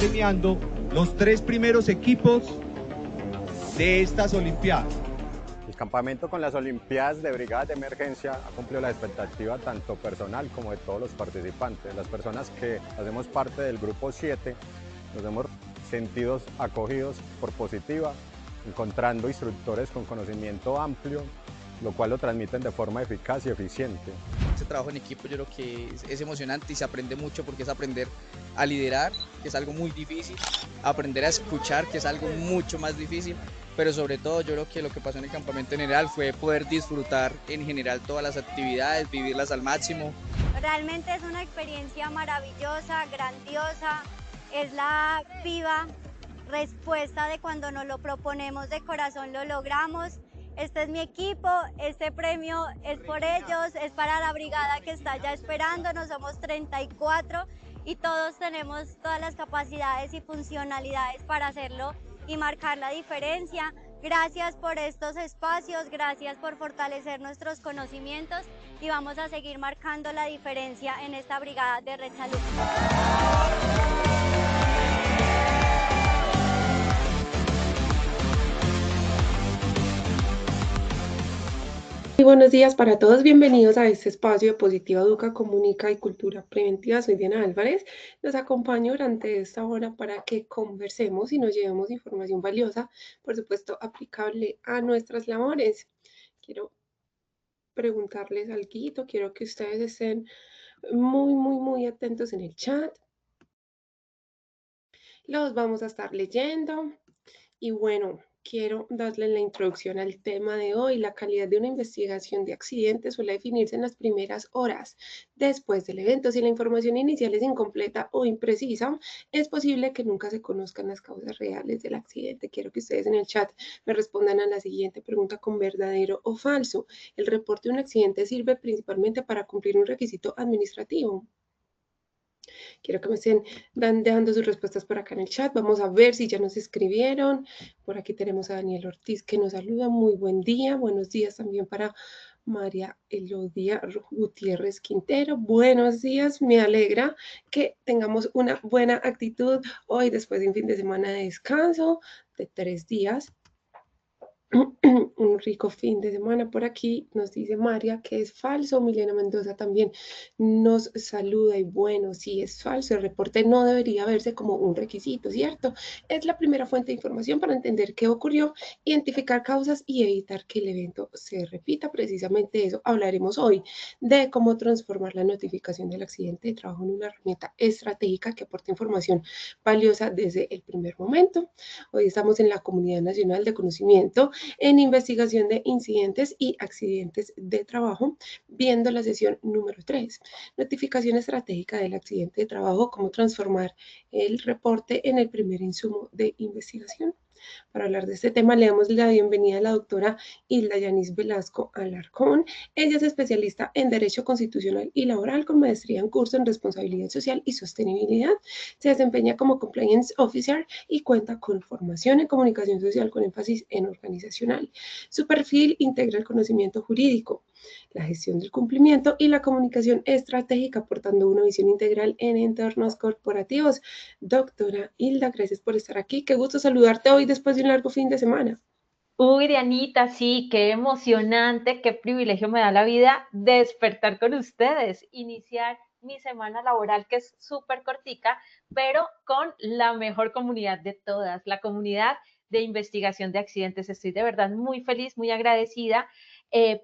premiando los 3 primeros equipos de estas Olimpiadas. El campamento con las Olimpiadas de Brigadas de Emergencia ha cumplido la expectativa tanto personal como de todos los participantes. Las personas que hacemos parte del grupo 7 nos hemos sentido acogidos por Positiva, encontrando instructores con conocimiento amplio, lo cual lo transmiten de forma eficaz y eficiente. Ese trabajo en equipo yo creo que es emocionante y se aprende mucho porque es aprender a liderar, que es algo muy difícil, aprender a escuchar, que es algo mucho más difícil, pero sobre todo yo creo que lo que pasó en el campamento en general fue poder disfrutar en general todas las actividades, vivirlas al máximo. Realmente es una experiencia maravillosa, grandiosa, es la viva respuesta de cuando nos lo proponemos de corazón lo logramos. Este es mi equipo, este premio es por ellos, es para la brigada que está ya esperándonos, somos 34 y todos tenemos todas las capacidades y funcionalidades para hacerlo y marcar la diferencia. Gracias por estos espacios, gracias por fortalecer nuestros conocimientos y vamos a seguir marcando la diferencia en esta brigada de Red Salud. Muy buenos días para todos, bienvenidos a este espacio de Positiva Educa, Comunica y Cultura Preventiva. Soy Diana Álvarez, los acompaño durante esta hora para que conversemos y nos llevemos información valiosa, por supuesto aplicable a nuestras labores. Quiero preguntarles algo, quiero que ustedes estén muy atentos en el chat. Los vamos a estar leyendo. Y bueno, quiero darle la introducción al tema de hoy. La calidad de una investigación de accidentes suele definirse en las primeras horas después del evento. Si la información inicial es incompleta o imprecisa, es posible que nunca se conozcan las causas reales del accidente. Quiero que ustedes en el chat me respondan a la siguiente pregunta con verdadero o falso. ¿El reporte de un accidente sirve principalmente para cumplir un requisito administrativo? Quiero que me estén dejando sus respuestas por acá en el chat. Vamos a ver si ya nos escribieron. Por aquí tenemos a Daniel Ortiz que nos saluda. Muy buen día. Buenos días también para María Elodia Gutiérrez Quintero. Buenos días. Me alegra que tengamos una buena actitud hoy después de un fin de semana de descanso de 3 días. Un rico fin de semana por aquí, nos dice María que es falso. Milena Mendoza también nos saluda y bueno, sí es falso, el reporte no debería verse como un requisito, ¿cierto? Es la primera fuente de información para entender qué ocurrió, identificar causas y evitar que el evento se repita. Precisamente de eso hablaremos hoy, de cómo transformar la notificación del accidente de trabajo en una herramienta estratégica que aporte información valiosa desde el primer momento. Hoy estamos en la Comunidad Nacional de Conocimiento en investigación de incidentes y accidentes de trabajo, viendo la sesión número 3, notificación estratégica del accidente de trabajo, cómo transformar el reporte en el primer insumo de investigación. Para hablar de este tema, le damos la bienvenida a la doctora Hilda Yanis Velasco Alarcón. Ella es especialista en Derecho Constitucional y Laboral con maestría en curso en Responsabilidad Social y Sostenibilidad. Se desempeña como Compliance Officer y cuenta con formación en Comunicación Social con énfasis en organizacional. Su perfil integra el conocimiento jurídico, la gestión del cumplimiento y la comunicación estratégica, aportando una visión integral en entornos corporativos. Doctora Hilda, gracias por estar aquí. Qué gusto saludarte hoy después de un largo fin de semana. Uy, Dianita, sí, qué emocionante, qué privilegio me da la vida despertar con ustedes, iniciar mi semana laboral que es súper cortica, pero con la mejor comunidad de todas, la comunidad de investigación de accidentes. Estoy de verdad muy feliz, muy agradecida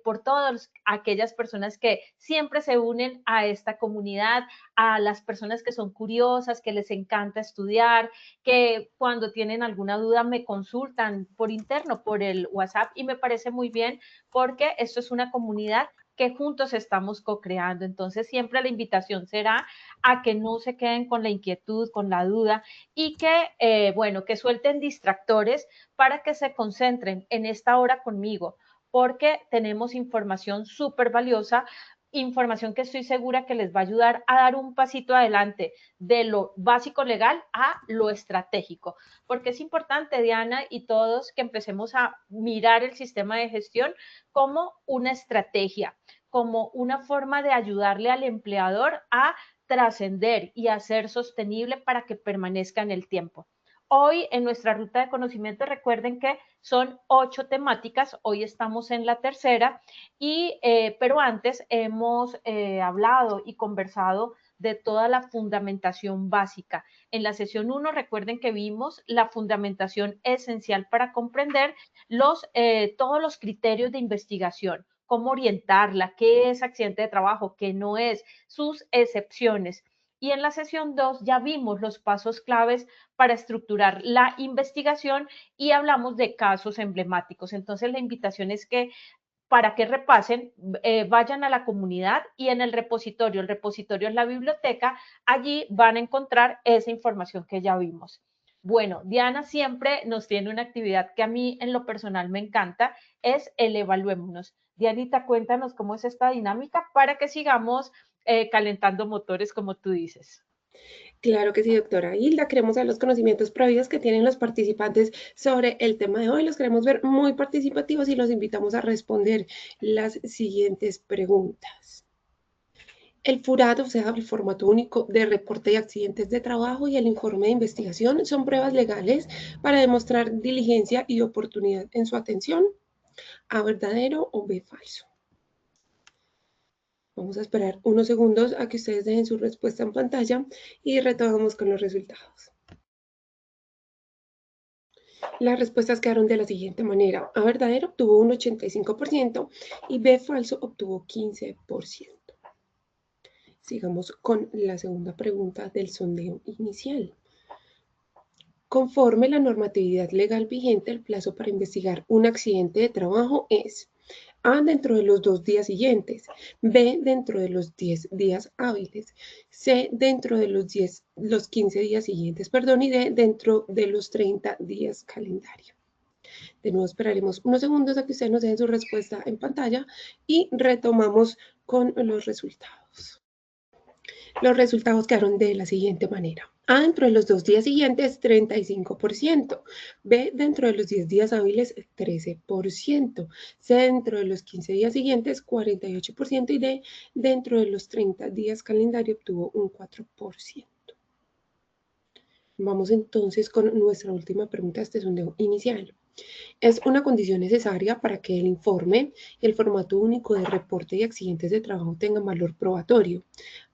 por todas aquellas personas que siempre se unen a esta comunidad, a las personas que son curiosas, que les encanta estudiar, que cuando tienen alguna duda me consultan por interno, por el WhatsApp, y me parece muy bien porque esto es una comunidad que juntos estamos co-creando. Entonces, siempre la invitación será a que no se queden con la inquietud, con la duda y que, bueno, que suelten distractores para que se concentren en esta hora conmigo, porque tenemos información súper valiosa, información que estoy segura que les va a ayudar a dar un pasito adelante de lo básico legal a lo estratégico, porque es importante, Diana, y todos que empecemos a mirar el sistema de gestión como una estrategia, como una forma de ayudarle al empleador a trascender y a ser sostenible para que permanezca en el tiempo. Hoy en nuestra ruta de conocimiento, recuerden que son 8 temáticas, hoy estamos en la tercera, pero antes hemos hablado y conversado de toda la fundamentación básica. En la sesión 1, recuerden que vimos la fundamentación esencial para comprender todos los criterios de investigación, cómo orientarla, qué es accidente de trabajo, qué no es, sus excepciones. Y en la sesión 2 ya vimos los pasos claves para estructurar la investigación y hablamos de casos emblemáticos. Entonces la invitación es que para que repasen, vayan a la comunidad y en el repositorio es la biblioteca, allí van a encontrar esa información que ya vimos. Bueno, Diana siempre nos tiene una actividad que a mí en lo personal me encanta, es el evaluémonos. Dianita, cuéntanos cómo es esta dinámica para que sigamos calentando motores, como tú dices. Claro que sí, doctora Hilda. Queremos saber los conocimientos previos que tienen los participantes sobre el tema de hoy. Los queremos ver muy participativos y los invitamos a responder las siguientes preguntas. El FURAT, o sea, el formato único de reporte de accidentes de trabajo, y el informe de investigación son pruebas legales para demostrar diligencia y oportunidad en su atención. ¿A verdadero o B falso? Vamos a esperar unos segundos a que ustedes dejen su respuesta en pantalla y retomamos con los resultados. Las respuestas quedaron de la siguiente manera. A verdadero obtuvo un 85% y B falso obtuvo 15%. Sigamos con la segunda pregunta del sondeo inicial. Conforme la normatividad legal vigente, el plazo para investigar un accidente de trabajo es A, dentro de los 2 días siguientes, B, dentro de los 10 días hábiles, C, dentro de los 15 días siguientes, y D, dentro de los 30 días calendario. De nuevo esperaremos unos segundos a que ustedes nos den su respuesta en pantalla y retomamos con los resultados. Los resultados quedaron de la siguiente manera. A, dentro de los 2 días siguientes, 35%. B, dentro de los 10 días hábiles, 13%. C, dentro de los 15 días siguientes, 48%. Y D, dentro de los 30 días calendario, obtuvo un 4%. Vamos entonces con nuestra última pregunta de este sondeo inicial. Es una condición necesaria para que el informe y el formato único de reporte de accidentes de trabajo tengan valor probatorio.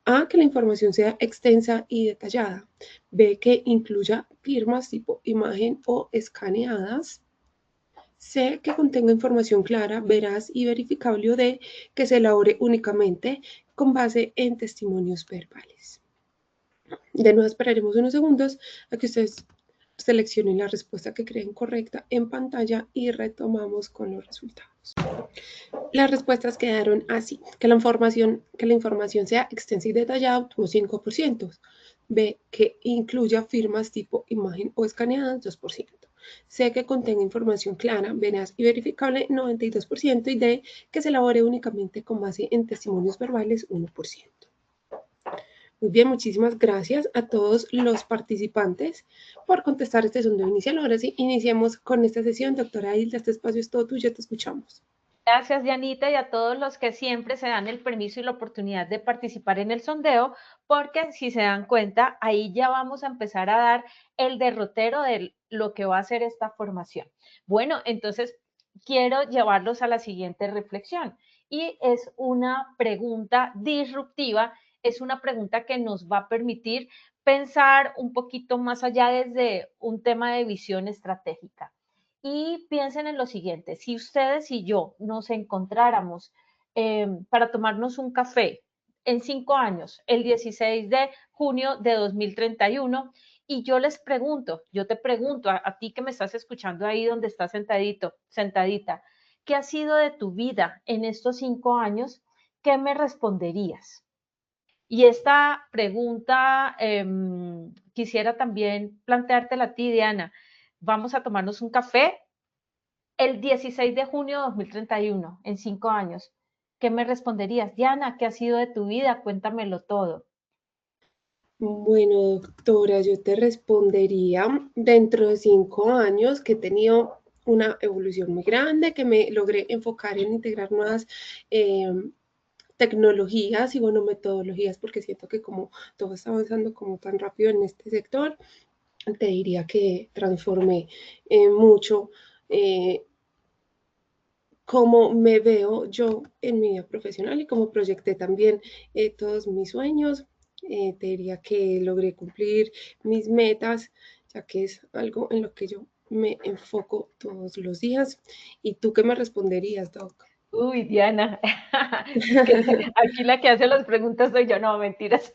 A, que la información sea extensa y detallada. B, que incluya firmas tipo imagen o escaneadas. C, que contenga información clara, veraz y verificable. O D, que se elabore únicamente con base en testimonios verbales. De nuevo esperaremos unos segundos a que ustedes seleccionen la respuesta que creen correcta en pantalla y retomamos con los resultados. Las respuestas quedaron así. Que la información sea extensa y detallada, obtuvo 5%. B, que incluya firmas tipo imagen o escaneadas, 2%. C, que contenga información clara, veraz y verificable, 92%. Y D, que se elabore únicamente con base en testimonios verbales, 1%. Muy bien, muchísimas gracias a todos los participantes por contestar este sondeo inicial. Ahora sí, iniciemos con esta sesión. Doctora Hilda, este espacio es todo tuyo, te escuchamos. Gracias, Dianita, y a todos los que siempre se dan el permiso y la oportunidad de participar en el sondeo, porque si se dan cuenta, ahí ya vamos a empezar a dar el derrotero de lo que va a ser esta formación. Bueno, entonces quiero llevarlos a la siguiente reflexión, y es una pregunta disruptiva, es una pregunta que nos va a permitir pensar un poquito más allá desde un tema de visión estratégica. Y piensen en lo siguiente, si ustedes y yo nos encontráramos para tomarnos un café en 5 años, el 16 de junio de 2031, y yo te pregunto a ti que me estás escuchando ahí donde estás sentadita, ¿qué ha sido de tu vida en estos 5 años? ¿Qué me responderías? Y esta pregunta quisiera también planteártela a ti, Diana. Vamos a tomarnos un café el 16 de junio de 2031, en 5 años. ¿Qué me responderías? Diana, ¿qué ha sido de tu vida? Cuéntamelo todo. Bueno, doctora, yo te respondería dentro de 5 años que he tenido una evolución muy grande, que me logré enfocar en integrar nuevas tecnologías y bueno, metodologías, porque siento que como todo está avanzando como tan rápido en este sector, te diría que transformé mucho cómo me veo yo en mi vida profesional y cómo proyecté también todos mis sueños. Te diría que logré cumplir mis metas, ya que es algo en lo que yo me enfoco todos los días. ¿Y tú qué me responderías, Doc? Uy, Diana, que aquí la que hace las preguntas soy yo, no, mentiras.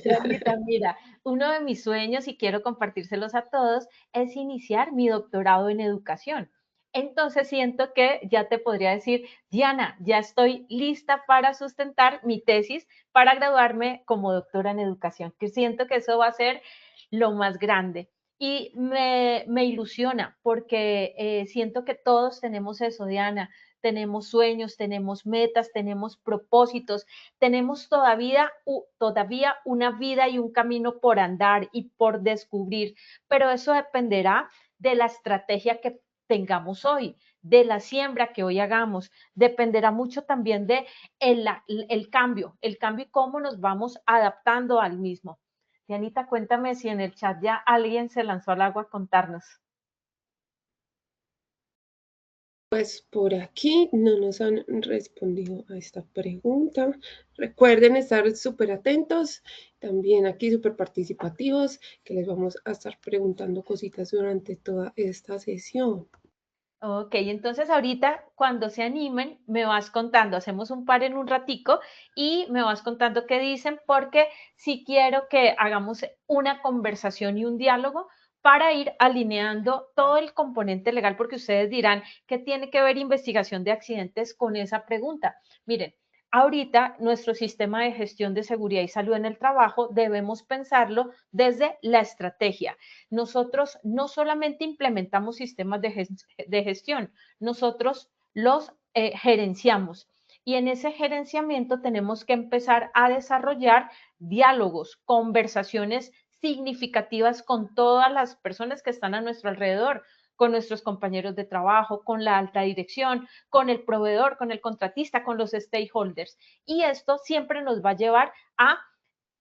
Dianita, mira, uno de mis sueños, y quiero compartírselos a todos, es iniciar mi doctorado en educación. Entonces siento que ya te podría decir, Diana, ya estoy lista para sustentar mi tesis para graduarme como doctora en educación, que siento que eso va a ser lo más grande. Y me ilusiona porque siento que todos tenemos eso, Diana, tenemos sueños, tenemos metas, tenemos propósitos, tenemos todavía una vida y un camino por andar y por descubrir, pero eso dependerá de la estrategia que tengamos hoy, de la siembra que hoy hagamos, dependerá mucho también de el cambio y cómo nos vamos adaptando al mismo. Dianita, cuéntame si en el chat ya alguien se lanzó al agua a contarnos. Pues por aquí no nos han respondido a esta pregunta. Recuerden estar súper atentos, también aquí súper participativos, que les vamos a estar preguntando cositas durante toda esta sesión. Ok, entonces ahorita cuando se animen me vas contando, hacemos un par en un ratico y me vas contando qué dicen porque sí quiero que hagamos una conversación y un diálogo para ir alineando todo el componente legal porque ustedes dirán que tiene que ver investigación de accidentes con esa pregunta. Miren, ahorita nuestro sistema de gestión de seguridad y salud en el trabajo debemos pensarlo desde la estrategia. Nosotros no solamente implementamos sistemas de gestión, nosotros los gerenciamos. Y en ese gerenciamiento tenemos que empezar a desarrollar diálogos, conversaciones significativas con todas las personas que están a nuestro alrededor, con nuestros compañeros de trabajo, con la alta dirección, con el proveedor, con el contratista, con los stakeholders. Y esto siempre nos va a llevar a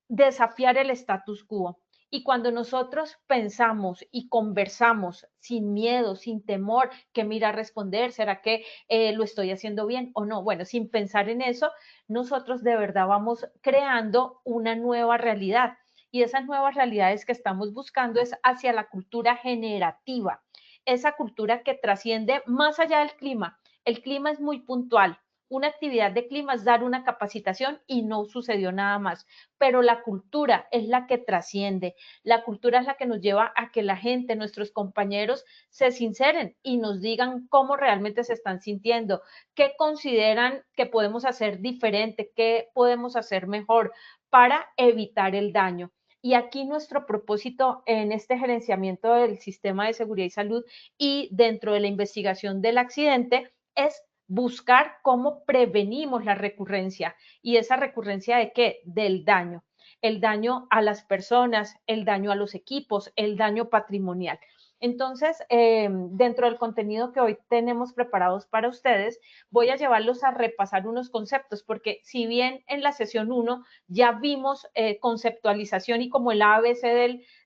desafiar el status quo. Y cuando nosotros pensamos y conversamos sin miedo, sin temor, que mira responder, ¿será que lo estoy haciendo bien o no? Bueno, sin pensar en eso, nosotros de verdad vamos creando una nueva realidad. Y esas nuevas realidades que estamos buscando es hacia la cultura generativa, esa cultura que trasciende más allá del clima. El clima es muy puntual. Una actividad de clima es dar una capacitación y no sucedió nada más, pero la cultura es la que trasciende, la cultura es la que nos lleva a que la gente, nuestros compañeros, se sinceren y nos digan cómo realmente se están sintiendo, qué consideran que podemos hacer diferente, qué podemos hacer mejor para evitar el daño. Y aquí nuestro propósito en este gerenciamiento del sistema de seguridad y salud y dentro de la investigación del accidente es buscar cómo prevenimos la recurrencia. ¿Y esa recurrencia de qué? Del daño. El daño a las personas, el daño a los equipos, el daño patrimonial. Entonces, dentro del contenido que hoy tenemos preparados para ustedes, voy a llevarlos a repasar unos conceptos, porque si bien en la sesión 1 ya vimos conceptualización y como el ABC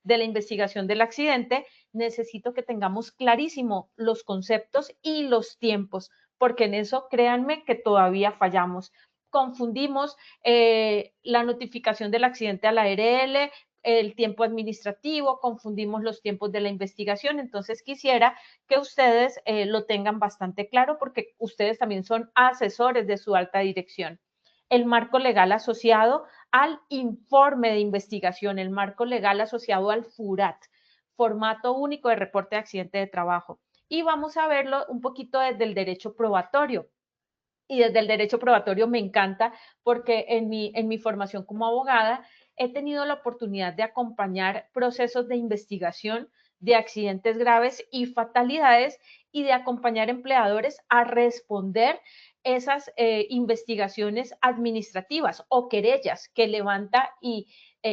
de la investigación del accidente, necesito que tengamos clarísimo los conceptos y los tiempos, porque en eso créanme que todavía fallamos. Confundimos la notificación del accidente a la ARL, el tiempo administrativo, confundimos los tiempos de la investigación, entonces quisiera que ustedes lo tengan bastante claro porque ustedes también son asesores de su alta dirección. El marco legal asociado al informe de investigación, el marco legal asociado al FURAT, formato único de reporte de accidente de trabajo. Y vamos a verlo un poquito desde el derecho probatorio. Y desde el derecho probatorio me encanta porque en mi formación como abogada he tenido la oportunidad de acompañar procesos de investigación de accidentes graves y fatalidades y de acompañar empleadores a responder esas investigaciones administrativas o querellas que levanta y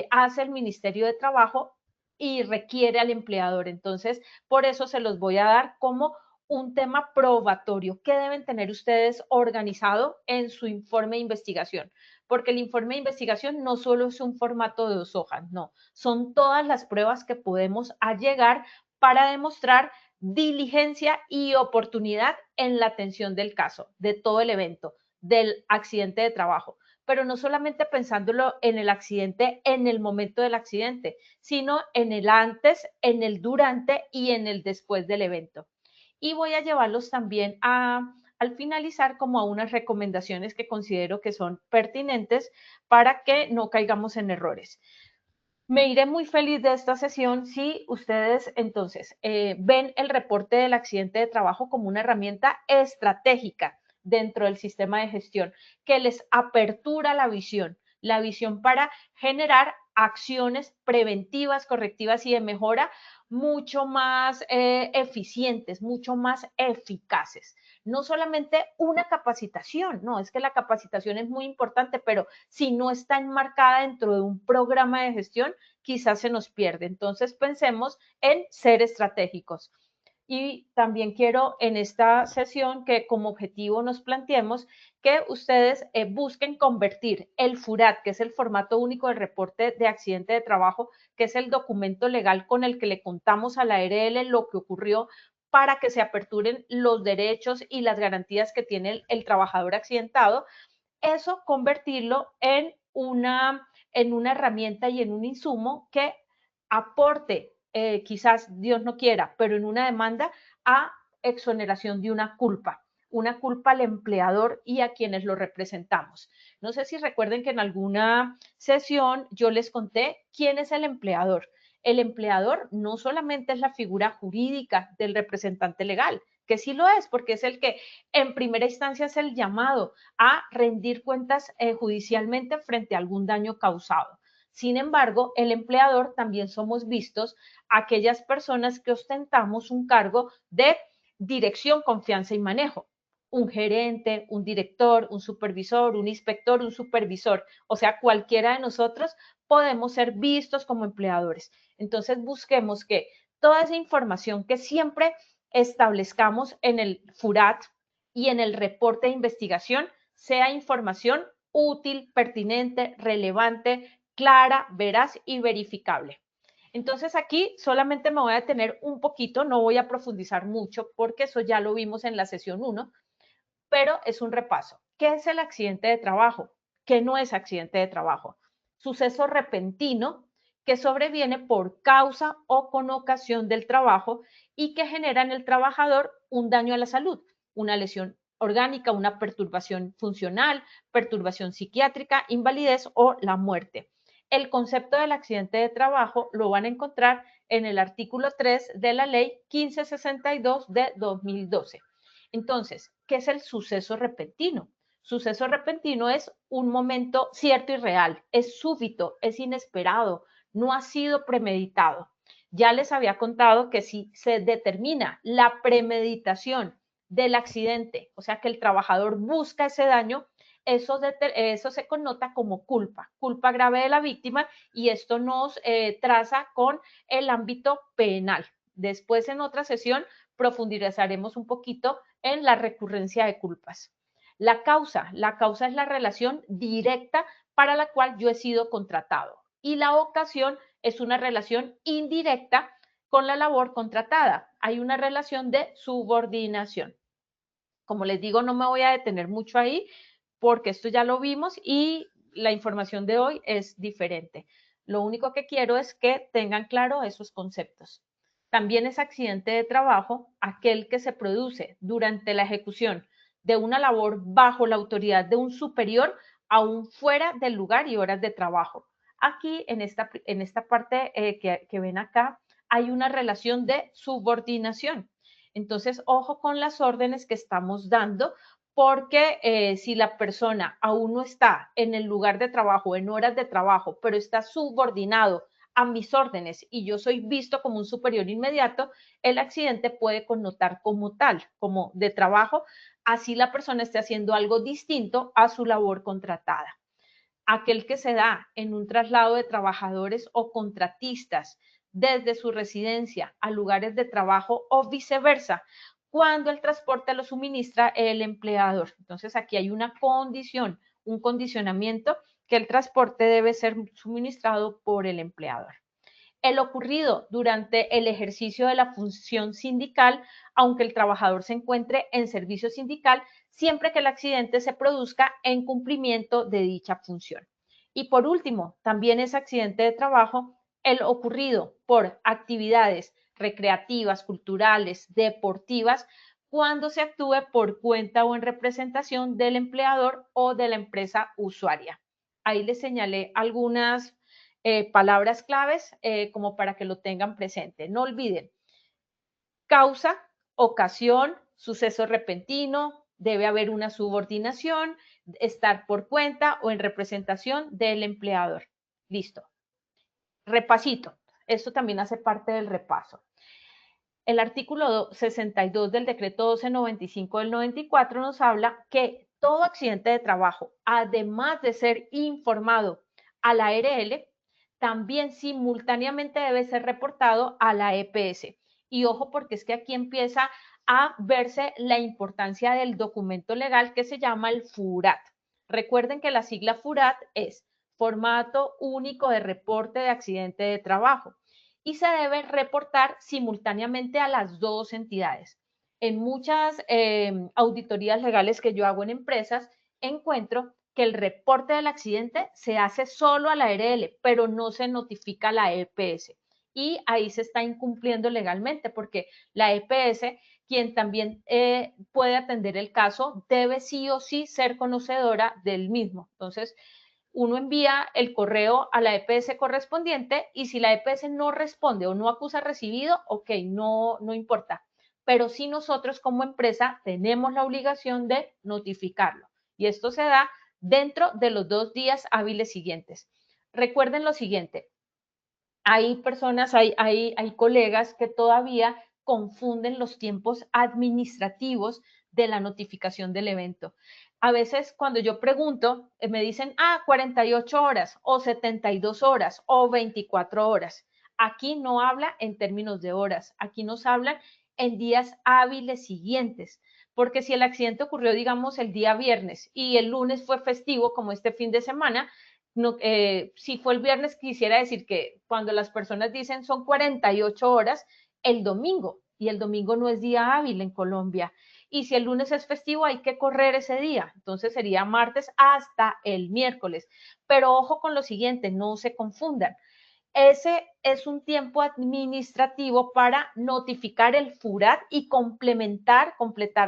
hace el Ministerio de Trabajo y requiere al empleador. Entonces, por eso se los voy a dar como un tema probatorio. ¿Qué deben tener ustedes organizado en su informe de investigación? Porque el informe de investigación no solo es un formato de 2 hojas, no, son todas las pruebas que podemos allegar para demostrar diligencia y oportunidad en la atención del caso, de todo el evento, del accidente de trabajo. Pero no solamente pensándolo en el accidente, en el momento del accidente, sino en el antes, en el durante y en el después del evento. Y voy a llevarlos también al finalizar como a unas recomendaciones que considero que son pertinentes para que no caigamos en errores. Me iré muy feliz de esta sesión si ustedes entonces ven el reporte del accidente de trabajo como una herramienta estratégica dentro del sistema de gestión que les apertura la visión para generar acciones preventivas, correctivas y de mejora mucho más eficientes, mucho más eficaces. No solamente una capacitación, no, es que la capacitación es muy importante, pero si no está enmarcada dentro de un programa de gestión, quizás se nos pierde. Entonces pensemos en ser estratégicos. Y también quiero en esta sesión que como objetivo nos planteemos que ustedes busquen convertir el FURAT, que es el formato único del reporte de accidente de trabajo, que es el documento legal con el que le contamos a la ARL lo que ocurrió para que se aperturen los derechos y las garantías que tiene el trabajador accidentado, eso convertirlo en una herramienta y en un insumo que aporte, quizás Dios no quiera, pero en una demanda a exoneración de una culpa al empleador y a quienes lo representamos. No sé si recuerden que en alguna sesión yo les conté quién es el empleador. El empleador no solamente es la figura jurídica del representante legal, que sí lo es, porque es el que en primera instancia es el llamado a rendir cuentas judicialmente frente a algún daño causado. Sin embargo, el empleador también somos vistos aquellas personas que ostentamos un cargo de dirección, confianza y manejo. Un gerente, un director, un supervisor, un inspector, un supervisor, o sea, cualquiera de nosotros podemos ser vistos como empleadores. Entonces, busquemos que toda esa información que siempre establezcamos en el FURAT y en el reporte de investigación sea información útil, pertinente, relevante, clara, veraz y verificable. Entonces aquí solamente me voy a detener un poquito, no voy a profundizar mucho porque eso ya lo vimos en la sesión 1, pero es un repaso. ¿Qué es el accidente de trabajo? ¿Qué no es accidente de trabajo? Suceso repentino que sobreviene por causa o con ocasión del trabajo y que genera en el trabajador un daño a la salud, una lesión orgánica, una perturbación funcional, perturbación psiquiátrica, invalidez o la muerte. El concepto del accidente de trabajo lo van a encontrar en el artículo 3 de la ley 1562 de 2012. Entonces, ¿qué es el suceso repentino? Suceso repentino es un momento cierto y real, es súbito, es inesperado, no ha sido premeditado. Ya les había contado que si se determina la premeditación del accidente, o sea que el trabajador busca ese daño, eso se connota como culpa grave de la víctima y esto nos traza con el ámbito penal. Después en otra sesión profundizaremos un poquito en la recurrencia de culpas. La causa es la relación directa para la cual yo he sido contratado y la ocasión es una relación indirecta con la labor contratada. Hay una relación de subordinación. Como les digo, no me voy a detener mucho ahí porque esto ya lo vimos y la información de hoy es diferente. Lo único que quiero es que tengan claro esos conceptos. También es accidente de trabajo aquel que se produce durante la ejecución de una labor bajo la autoridad de un superior aún fuera del lugar y horas de trabajo. Aquí, en esta parte que ven acá, hay una relación de subordinación. Entonces, ojo con las órdenes que estamos dando, porque si la persona aún no está en el lugar de trabajo, en horas de trabajo, pero está subordinado a mis órdenes y yo soy visto como un superior inmediato, el accidente puede connotar como tal, como de trabajo, así la persona esté haciendo algo distinto a su labor contratada. Aquel que se da en un traslado de trabajadores o contratistas desde su residencia a lugares de trabajo o viceversa, cuando el transporte lo suministra el empleador. Entonces aquí hay una condición, un condicionamiento que el transporte debe ser suministrado por el empleador. El ocurrido durante el ejercicio de la función sindical, aunque el trabajador se encuentre en servicio sindical, siempre que el accidente se produzca en cumplimiento de dicha función. Y por último, también es accidente de trabajo el ocurrido por actividades recreativas, culturales, deportivas, cuando se actúe por cuenta o en representación del empleador o de la empresa usuaria. Ahí les señalé algunas palabras claves como para que lo tengan presente. No olviden, causa, ocasión, suceso repentino, debe haber una subordinación, estar por cuenta o en representación del empleador. Listo. Repasito. Esto también hace parte del repaso. El artículo 62 del decreto 1295 del 94 nos habla que todo accidente de trabajo, además de ser informado a la ARL, también simultáneamente debe ser reportado a la EPS. Y ojo, porque es que aquí empieza a verse la importancia del documento legal que se llama el FURAT. Recuerden que la sigla FURAT es Formato Único de Reporte de Accidente de Trabajo y se debe reportar simultáneamente a las dos entidades. En muchas auditorías legales que yo hago en empresas, encuentro que el reporte del accidente se hace solo a la ARL, pero no se notifica a la EPS. Y ahí se está incumpliendo legalmente porque la EPS, quien también puede atender el caso, debe sí o sí ser conocedora del mismo. Entonces, uno envía el correo a la EPS correspondiente y si la EPS no responde o no acusa recibido, ok, no importa. Pero sí nosotros como empresa tenemos la obligación de notificarlo. Y esto se da dentro de los 2 días hábiles siguientes. Recuerden lo siguiente, hay personas, hay colegas que todavía confunden los tiempos administrativos de la notificación del evento. A veces cuando yo pregunto, me dicen, 48 horas o 72 horas o 24 horas. Aquí no habla en términos de horas, aquí nos hablan en días hábiles siguientes. Porque si el accidente ocurrió, digamos, el día viernes y el lunes fue festivo, como este fin de semana, no, si fue el viernes, quisiera decir que cuando las personas dicen son 48 horas, el domingo, y el domingo no es día hábil en Colombia. Y si el lunes es festivo, hay que correr ese día. Entonces sería martes hasta el miércoles. Pero ojo con lo siguiente, no se confundan. Ese es un tiempo administrativo para notificar el FURAT y completar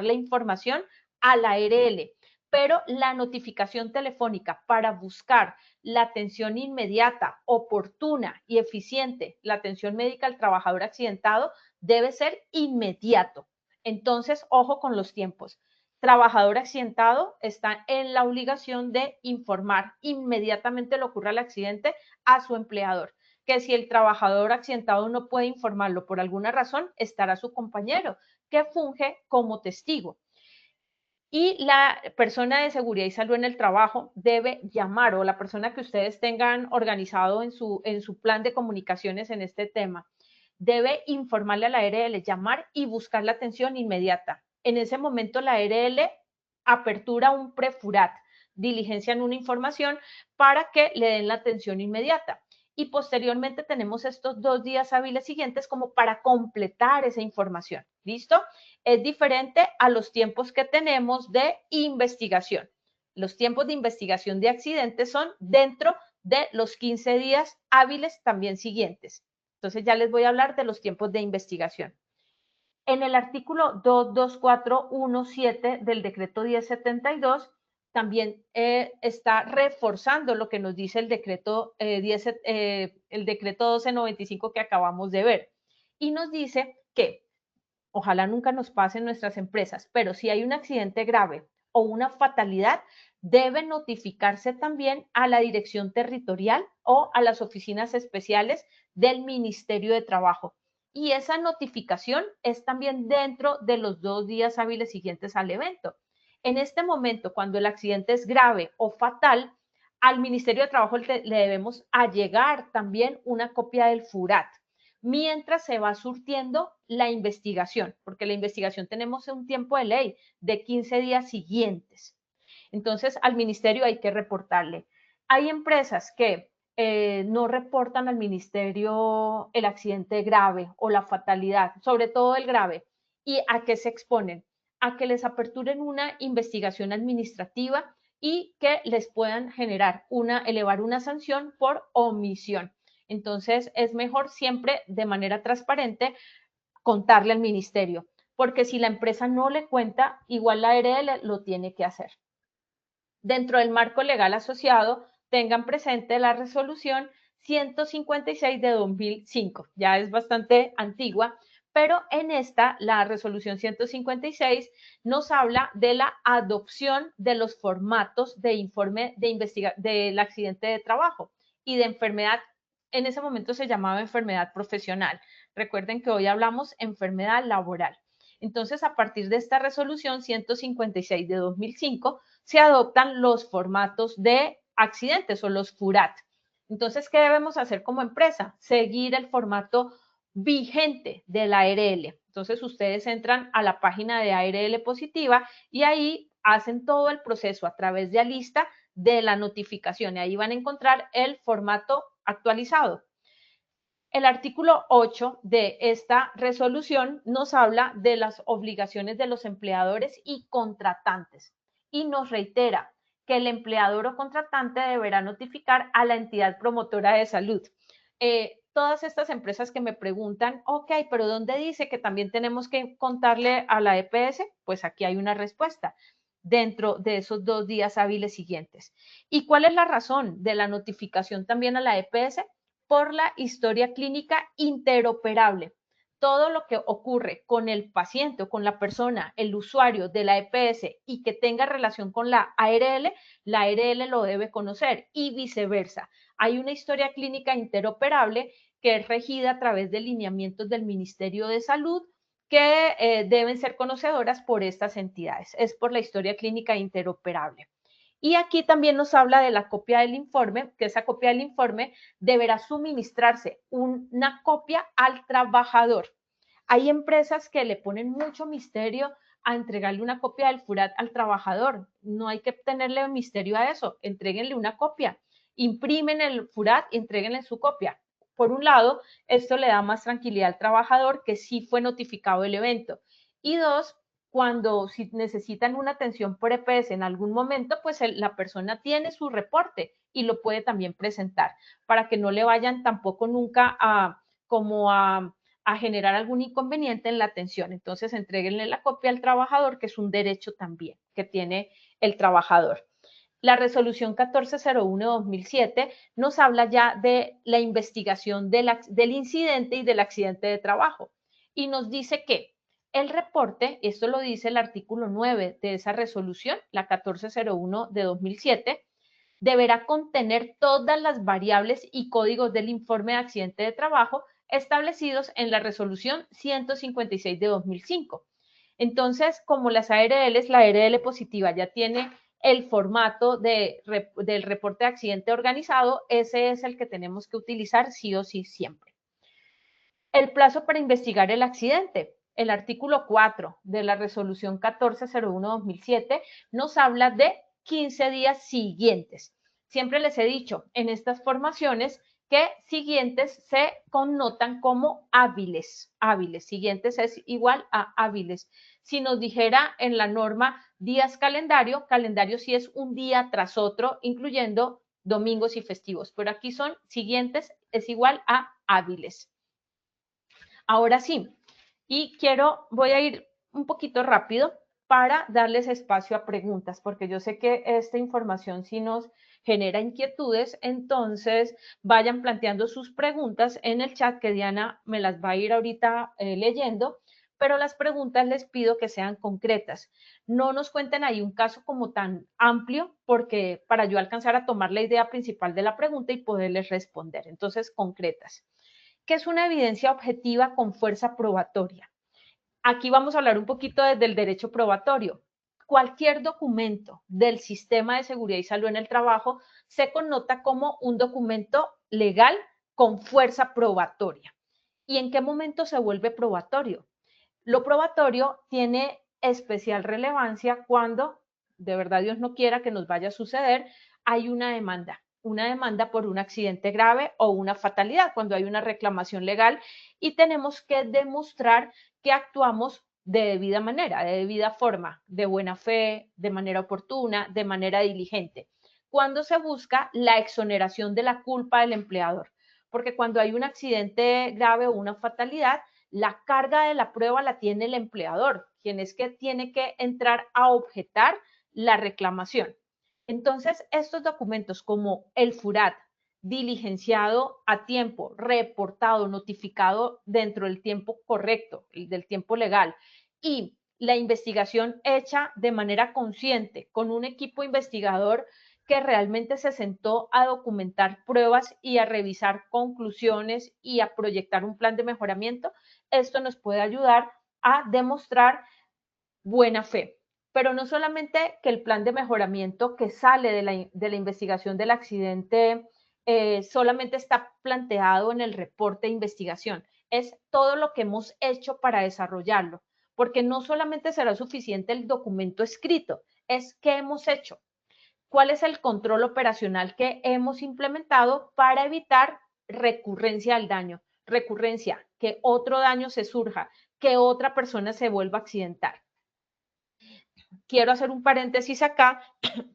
la información a la ARL. Pero la notificación telefónica para buscar la atención inmediata, oportuna y eficiente, la atención médica al trabajador accidentado, debe ser inmediato. Entonces, ojo con los tiempos. Trabajador accidentado está en la obligación de informar inmediatamente lo ocurre al accidente a su empleador. Que si el trabajador accidentado no puede informarlo por alguna razón, estará su compañero que funge como testigo. Y la persona de seguridad y salud en el trabajo debe llamar, o la persona que ustedes tengan organizado en su plan de comunicaciones en este tema, debe informarle a la ARL, llamar y buscar la atención inmediata. En ese momento la ARL apertura un prefurat, diligencian una información para que le den la atención inmediata. Y posteriormente tenemos estos 2 días hábiles siguientes como para completar esa información. ¿Listo? Es diferente a los tiempos que tenemos de investigación. Los tiempos de investigación de accidentes son dentro de los 15 días hábiles también siguientes. Entonces ya les voy a hablar de los tiempos de investigación. En el artículo 22417 del decreto 1072 también está reforzando lo que nos dice el decreto, el decreto 1295 que acabamos de ver. Y nos dice que ojalá nunca nos pase en nuestras empresas, pero si hay un accidente grave o una fatalidad, debe notificarse también a la dirección territorial o a las oficinas especiales del Ministerio de Trabajo. Y esa notificación es también dentro de los 2 días hábiles siguientes al evento. En este momento, cuando el accidente es grave o fatal, al Ministerio de Trabajo le debemos allegar también una copia del FURAT. mientras se va surtiendo la investigación, porque la investigación tenemos un tiempo de ley de 15 días siguientes. Entonces, al ministerio hay que reportarle. Hay empresas que no reportan al ministerio el accidente grave o la fatalidad, sobre todo el grave. ¿Y a qué se exponen? A que les aperturen una investigación administrativa y que les puedan elevar una sanción por omisión. Entonces, es mejor siempre de manera transparente contarle al ministerio, porque si la empresa no le cuenta, igual la ARL lo tiene que hacer. Dentro del marco legal asociado, tengan presente la resolución 156 de 2005, ya es bastante antigua, pero en esta, la resolución 156 nos habla de la adopción de los formatos de informe del accidente de trabajo y de enfermedad. En ese momento se llamaba enfermedad profesional. Recuerden que hoy hablamos enfermedad laboral. Entonces, a partir de esta resolución 156 de 2005, se adoptan los formatos de accidentes o los FURAT. Entonces, ¿qué debemos hacer como empresa? Seguir el formato vigente de la ARL. Entonces, ustedes entran a la página de ARL Positiva y ahí hacen todo el proceso a través de Alista de la notificación y ahí van a encontrar el formato actualizado. El artículo 8 de esta resolución nos habla de las obligaciones de los empleadores y contratantes y nos reitera que el empleador o contratante deberá notificar a la entidad promotora de salud. Todas estas empresas que me preguntan, ok, pero ¿dónde dice que también tenemos que contarle a la EPS? Pues aquí hay una respuesta dentro de esos 2 días hábiles siguientes. ¿Y cuál es la razón de la notificación también a la EPS? Por la historia clínica interoperable. Todo lo que ocurre con el paciente o con la persona, el usuario de la EPS y que tenga relación con la ARL lo debe conocer y viceversa. Hay una historia clínica interoperable que es regida a través de lineamientos del Ministerio de Salud que deben ser conocedoras por estas entidades. Es por la historia clínica interoperable. Y aquí también nos habla de la copia del informe, que esa copia del informe deberá suministrarse una copia al trabajador. Hay empresas que le ponen mucho misterio a entregarle una copia del FURAT al trabajador. No hay que tenerle misterio a eso. Entréguenle una copia. Imprimen el FURAT y entréguenle su copia. Por un lado, esto le da más tranquilidad al trabajador que sí fue notificado el evento. Y dos, cuando si necesitan una atención por EPS en algún momento, pues la persona tiene su reporte y lo puede también presentar para que no le vayan tampoco nunca a generar algún inconveniente en la atención. Entonces, entréguenle la copia al trabajador, que es un derecho también que tiene el trabajador. La resolución 1401-2007 nos habla ya de la investigación del incidente y del accidente de trabajo y nos dice que el reporte, esto lo dice el artículo 9 de esa resolución, la 1401 de 2007, deberá contener todas las variables y códigos del informe de accidente de trabajo establecidos en la resolución 156 de 2005. Entonces, como las ARLs, la ARL positiva ya tiene el formato del reporte de accidente organizado, ese es el que tenemos que utilizar sí o sí siempre. El plazo para investigar el accidente. El artículo 4 de la resolución 1401-2007 nos habla de 15 días siguientes. Siempre les he dicho en estas formaciones que siguientes se connotan como hábiles. Siguientes es igual a hábiles. Si nos dijera en la norma días calendario, calendario sí es un día tras otro, incluyendo domingos y festivos, pero aquí son siguientes es igual a hábiles. Ahora sí, y voy a ir un poquito rápido para darles espacio a preguntas, porque yo sé que esta información sí nos genera inquietudes, entonces vayan planteando sus preguntas en el chat que Diana me las va a ir ahorita leyendo, pero las preguntas les pido que sean concretas. No nos cuenten ahí un caso como tan amplio, porque para yo alcanzar a tomar la idea principal de la pregunta y poderles responder. Entonces, concretas. ¿Qué es una evidencia objetiva con fuerza probatoria? Aquí vamos a hablar un poquito desde el derecho probatorio. Cualquier documento del sistema de seguridad y salud en el trabajo se connota como un documento legal con fuerza probatoria. ¿Y en qué momento se vuelve probatorio? Lo probatorio tiene especial relevancia cuando, de verdad Dios no quiera que nos vaya a suceder, hay una demanda por un accidente grave o una fatalidad, cuando hay una reclamación legal y tenemos que demostrar que actuamos de debida manera, de debida forma, de buena fe, de manera oportuna, de manera diligente. Cuando se busca la exoneración de la culpa del empleador, porque cuando hay un accidente grave o una fatalidad, la carga de la prueba la tiene el empleador, quien es que tiene que entrar a objetar la reclamación. Entonces, estos documentos como el FURAT, diligenciado a tiempo, reportado, notificado dentro del tiempo correcto, del tiempo legal, y la investigación hecha de manera consciente con un equipo investigador que realmente se sentó a documentar pruebas y a revisar conclusiones y a proyectar un plan de mejoramiento, esto nos puede ayudar a demostrar buena fe. Pero no solamente que el plan de mejoramiento que sale de la investigación del accidente solamente está planteado en el reporte de investigación, es todo lo que hemos hecho para desarrollarlo, porque no solamente será suficiente el documento escrito, es qué hemos hecho, cuál es el control operacional que hemos implementado para evitar recurrencia del daño, recurrencia, que otro daño se surja, que otra persona se vuelva a accidentar. Quiero hacer un paréntesis acá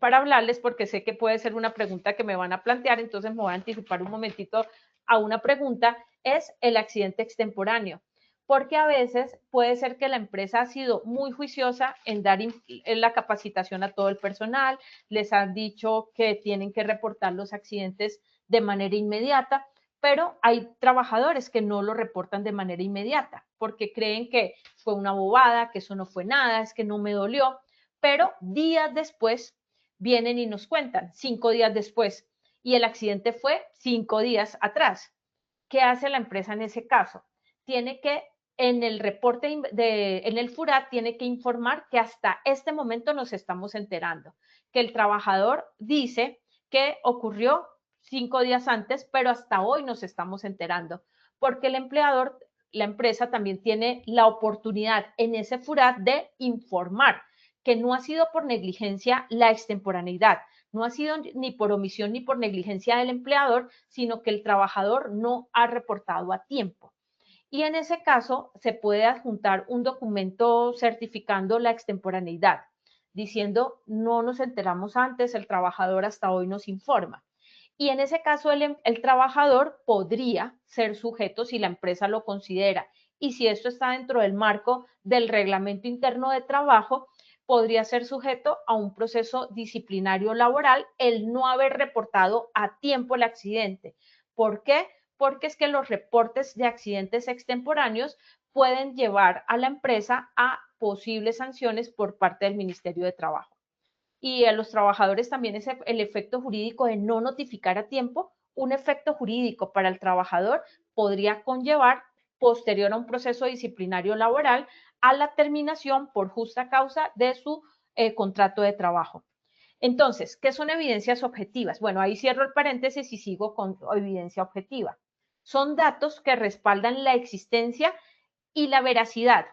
para hablarles porque sé que puede ser una pregunta que me van a plantear, entonces me voy a anticipar un momentito a una pregunta, es el accidente extemporáneo, porque a veces puede ser que la empresa ha sido muy juiciosa en dar la capacitación a todo el personal, les han dicho que tienen que reportar los accidentes de manera inmediata, pero hay trabajadores que no lo reportan de manera inmediata porque creen que fue una bobada, que eso no fue nada, es que no me dolió, pero días después vienen y nos cuentan, 5 días después, y el accidente fue 5 días atrás. ¿Qué hace la empresa en ese caso? Tiene que, en el reporte, en el FURAT, tiene que informar que hasta este momento nos estamos enterando, que el trabajador dice que ocurrió 5 días antes, pero hasta hoy nos estamos enterando, porque el empleador, la empresa también tiene la oportunidad en ese FURAT de informar que no ha sido por negligencia la extemporaneidad, no ha sido ni por omisión ni por negligencia del empleador, sino que el trabajador no ha reportado a tiempo. Y en ese caso se puede adjuntar un documento certificando la extemporaneidad, diciendo no nos enteramos antes, el trabajador hasta hoy nos informa. Y en ese caso el trabajador podría ser sujeto si la empresa lo considera. Y si esto está dentro del marco del reglamento interno de trabajo, podría ser sujeto a un proceso disciplinario laboral el no haber reportado a tiempo el accidente. ¿Por qué? Porque es que los reportes de accidentes extemporáneos pueden llevar a la empresa a posibles sanciones por parte del Ministerio de Trabajo. Y a los trabajadores también es el efecto jurídico de no notificar a tiempo. Un efecto jurídico para el trabajador podría conllevar, posterior a un proceso disciplinario laboral, a la terminación por justa causa de su contrato de trabajo. Entonces, ¿qué son evidencias objetivas? Bueno, ahí cierro el paréntesis y sigo con evidencia objetiva. Son datos que respaldan la existencia y la veracidad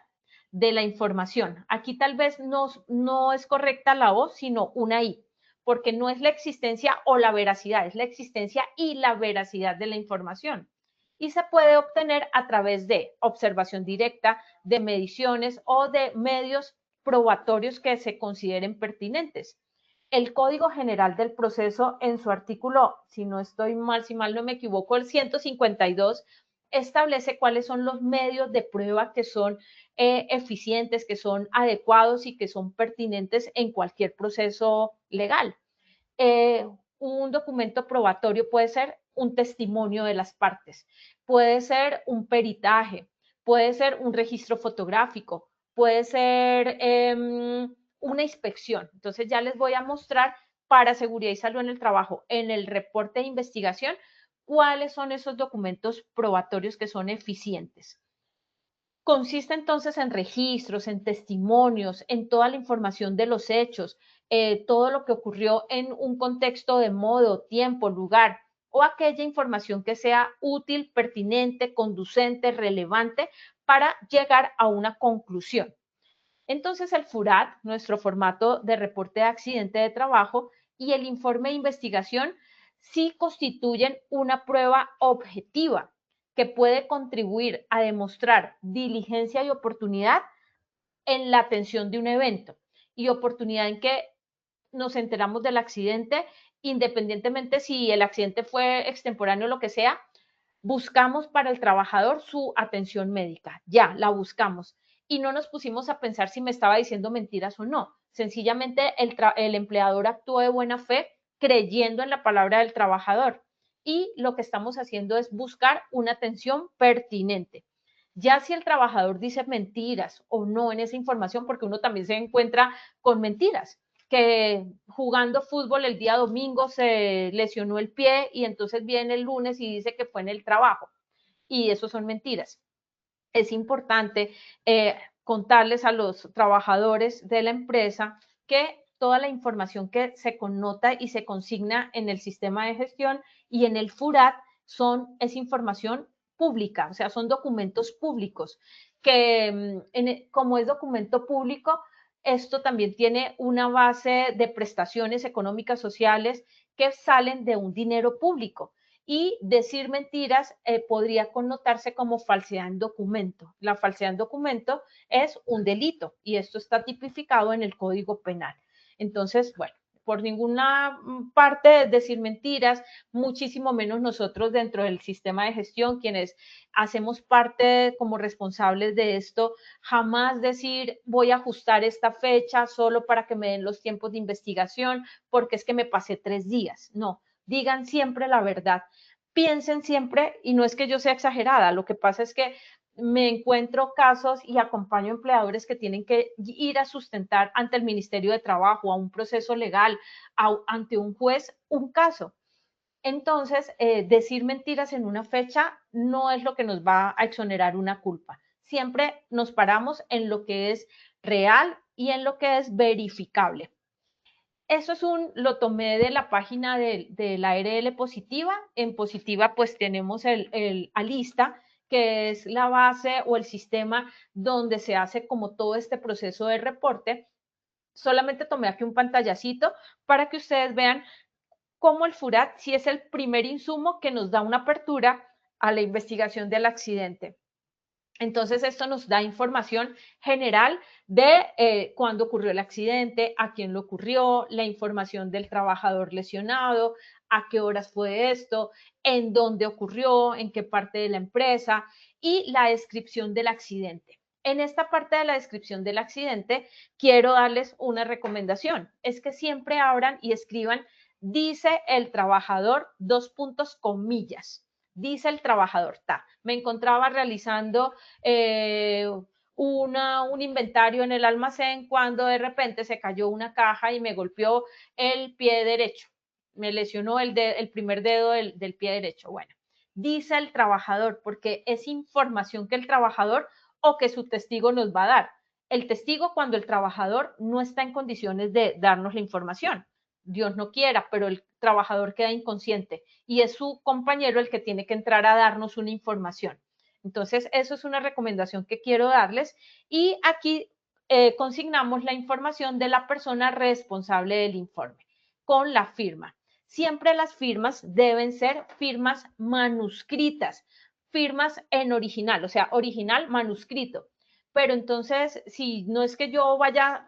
de la información. Aquí tal vez no es correcta la O, sino una I, porque no es la existencia o la veracidad, es la existencia y la veracidad de la información. Y se puede obtener a través de observación directa, de mediciones o de medios probatorios que se consideren pertinentes. El Código General del Proceso en su artículo, si no estoy mal, si mal no me equivoco, el 152, establece cuáles son los medios de prueba que son eficientes, que son adecuados y que son pertinentes en cualquier proceso legal. Un documento probatorio puede ser un testimonio de las partes, puede ser un peritaje, puede ser un registro fotográfico, puede ser una inspección. Entonces ya les voy a mostrar para seguridad y salud en el trabajo, en el reporte de investigación, cuáles son esos documentos probatorios que son eficientes. Consiste entonces en registros, en testimonios, en toda la información de los hechos, todo lo que ocurrió en un contexto de modo, tiempo, lugar, o aquella información que sea útil, pertinente, conducente, relevante para llegar a una conclusión. Entonces el FURAT, nuestro formato de reporte de accidente de trabajo, y el informe de investigación sí constituyen una prueba objetiva que puede contribuir a demostrar diligencia y oportunidad en la atención de un evento y oportunidad en que nos enteramos del accidente, independientemente si el accidente fue extemporáneo o lo que sea, buscamos para el trabajador su atención médica, ya la buscamos y no nos pusimos a pensar si me estaba diciendo mentiras o no. Sencillamente el empleador actuó de buena fe creyendo en la palabra del trabajador y lo que estamos haciendo es buscar una atención pertinente. Ya si el trabajador dice mentiras o no en esa información, porque uno también se encuentra con mentiras, que jugando fútbol el día domingo se lesionó el pie y entonces viene el lunes y dice que fue en el trabajo. Y eso son mentiras. Es importante contarles a los trabajadores de la empresa que toda la información que se connota y se consigna en el sistema de gestión y en el FURAT es información pública, o sea, son documentos públicos, que como es documento público, esto también tiene una base de prestaciones económicas sociales que salen de un dinero público y decir mentiras podría connotarse como falsedad en documento. La falsedad en documento es un delito y esto está tipificado en el Código Penal. Entonces, bueno, por ninguna parte decir mentiras, muchísimo menos nosotros dentro del sistema de gestión, quienes hacemos parte como responsables de esto, jamás decir voy a ajustar esta fecha solo para que me den los tiempos de investigación porque es que me pasé 3 días. No, digan siempre la verdad. Piensen siempre, y no es que yo sea exagerada, lo que pasa es que me encuentro casos y acompaño empleadores que tienen que ir a sustentar ante el Ministerio de Trabajo, a un proceso legal, ante un juez, un caso. Entonces, decir mentiras en una fecha no es lo que nos va a exonerar una culpa. Siempre nos paramos en lo que es real y en lo que es verificable. Eso lo tomé de la página de la ARL Positiva. En Positiva pues tenemos el Alista, que es la base o el sistema donde se hace como todo este proceso de reporte. Solamente tomé aquí un pantallacito para que ustedes vean cómo el FURAT sí es el primer insumo que nos da una apertura a la investigación del accidente. Entonces, esto nos da información general de cuándo ocurrió el accidente, a quién lo ocurrió, la información del trabajador lesionado, a qué horas fue esto, en dónde ocurrió, en qué parte de la empresa y la descripción del accidente. En esta parte de la descripción del accidente, quiero darles una recomendación. Es que siempre abran y escriban, dice el trabajador, 2 puntos, comillas. Dice el trabajador, me encontraba realizando un inventario en el almacén cuando de repente se cayó una caja y me golpeó el pie derecho. Me lesionó el primer dedo del pie derecho. Bueno, dice el trabajador porque es información que el trabajador o que su testigo nos va a dar. El testigo cuando el trabajador no está en condiciones de darnos la información. Dios no quiera, pero el trabajador queda inconsciente y es su compañero el que tiene que entrar a darnos una información. Entonces, eso es una recomendación que quiero darles y aquí consignamos la información de la persona responsable del informe con la firma. Siempre las firmas deben ser firmas manuscritas, firmas en original, o sea, original manuscrito. Pero entonces, si no es que yo vaya,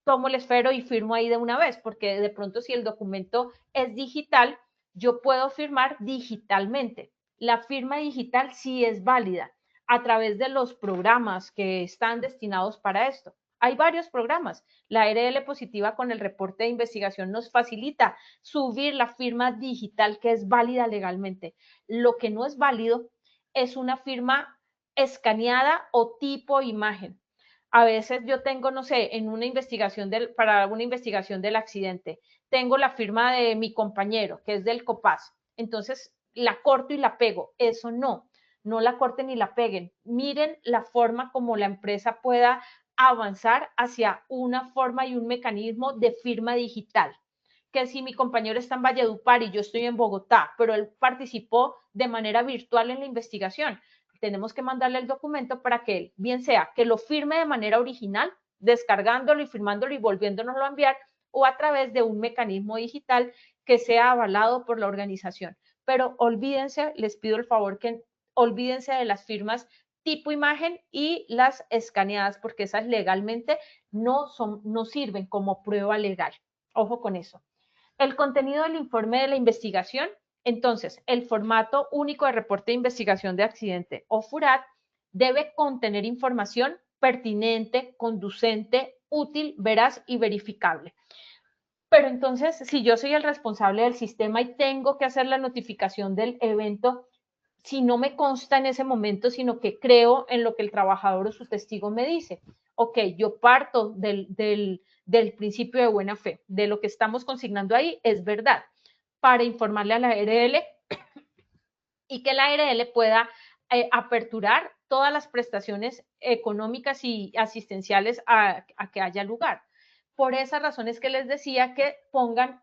tomo el esfero y firmo ahí de una vez, porque de pronto si el documento es digital, yo puedo firmar digitalmente. La firma digital sí es válida a través de los programas que están destinados para esto. Hay varios programas. La ARL Positiva con el reporte de investigación nos facilita subir la firma digital que es válida legalmente. Lo que no es válido es una firma escaneada o tipo imagen. A veces yo tengo, no sé, en una investigación para una investigación del accidente, tengo la firma de mi compañero, que es del COPAS. Entonces, la corto y la pego. Eso no la corten ni la peguen. Miren la forma como la empresa pueda avanzar hacia una forma y un mecanismo de firma digital, que si mi compañero está en Valledupar y yo estoy en Bogotá, pero él participó de manera virtual en la investigación, tenemos que mandarle el documento para que él, bien sea que lo firme de manera original, descargándolo y firmándolo y volviéndonoslo a enviar, o a través de un mecanismo digital que sea avalado por la organización. Pero olvídense, les pido el favor que olvídense de las firmas tipo imagen y las escaneadas, porque esas legalmente no sirven como prueba legal. Ojo con eso. El contenido del informe de la investigación, entonces, el formato único de reporte de investigación de accidente o FURAT debe contener información pertinente, conducente, útil, veraz y verificable. Pero entonces, si yo soy el responsable del sistema y tengo que hacer la notificación del evento, si no me consta en ese momento, sino que creo en lo que el trabajador o su testigo me dice. Ok, yo parto del principio de buena fe, de lo que estamos consignando ahí es verdad, para informarle a la ARL y que la ARL pueda aperturar todas las prestaciones económicas y asistenciales a que haya lugar. Por esas razones que les decía que pongan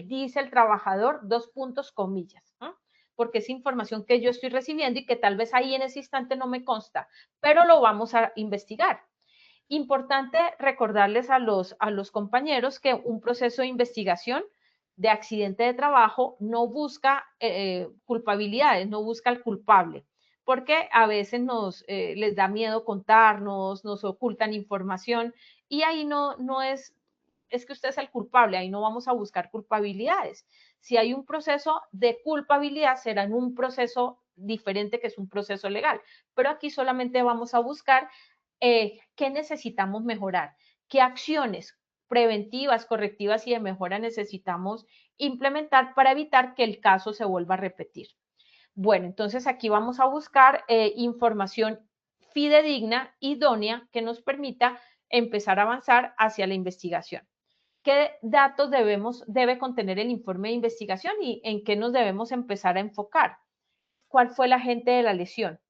dice el trabajador, 2 puntos, comillas, ¿no? Porque es información que yo estoy recibiendo y que tal vez ahí en ese instante no me consta, pero lo vamos a investigar. Importante recordarles a los compañeros que un proceso de investigación de accidente de trabajo no busca culpabilidades, no busca el culpable, porque a veces les da miedo contarnos, nos ocultan información y ahí no es que usted es el culpable, ahí no vamos a buscar culpabilidades. Si hay un proceso de culpabilidad, será en un proceso diferente que es un proceso legal, pero aquí solamente vamos a buscar qué necesitamos mejorar, qué acciones preventivas, correctivas y de mejora necesitamos implementar para evitar que el caso se vuelva a repetir. Bueno, entonces aquí vamos a buscar información fidedigna, idónea, que nos permita empezar a avanzar hacia la investigación. ¿Qué datos debe contener el informe de investigación y en qué nos debemos empezar a enfocar? ¿Cuál fue el agente de la lesión?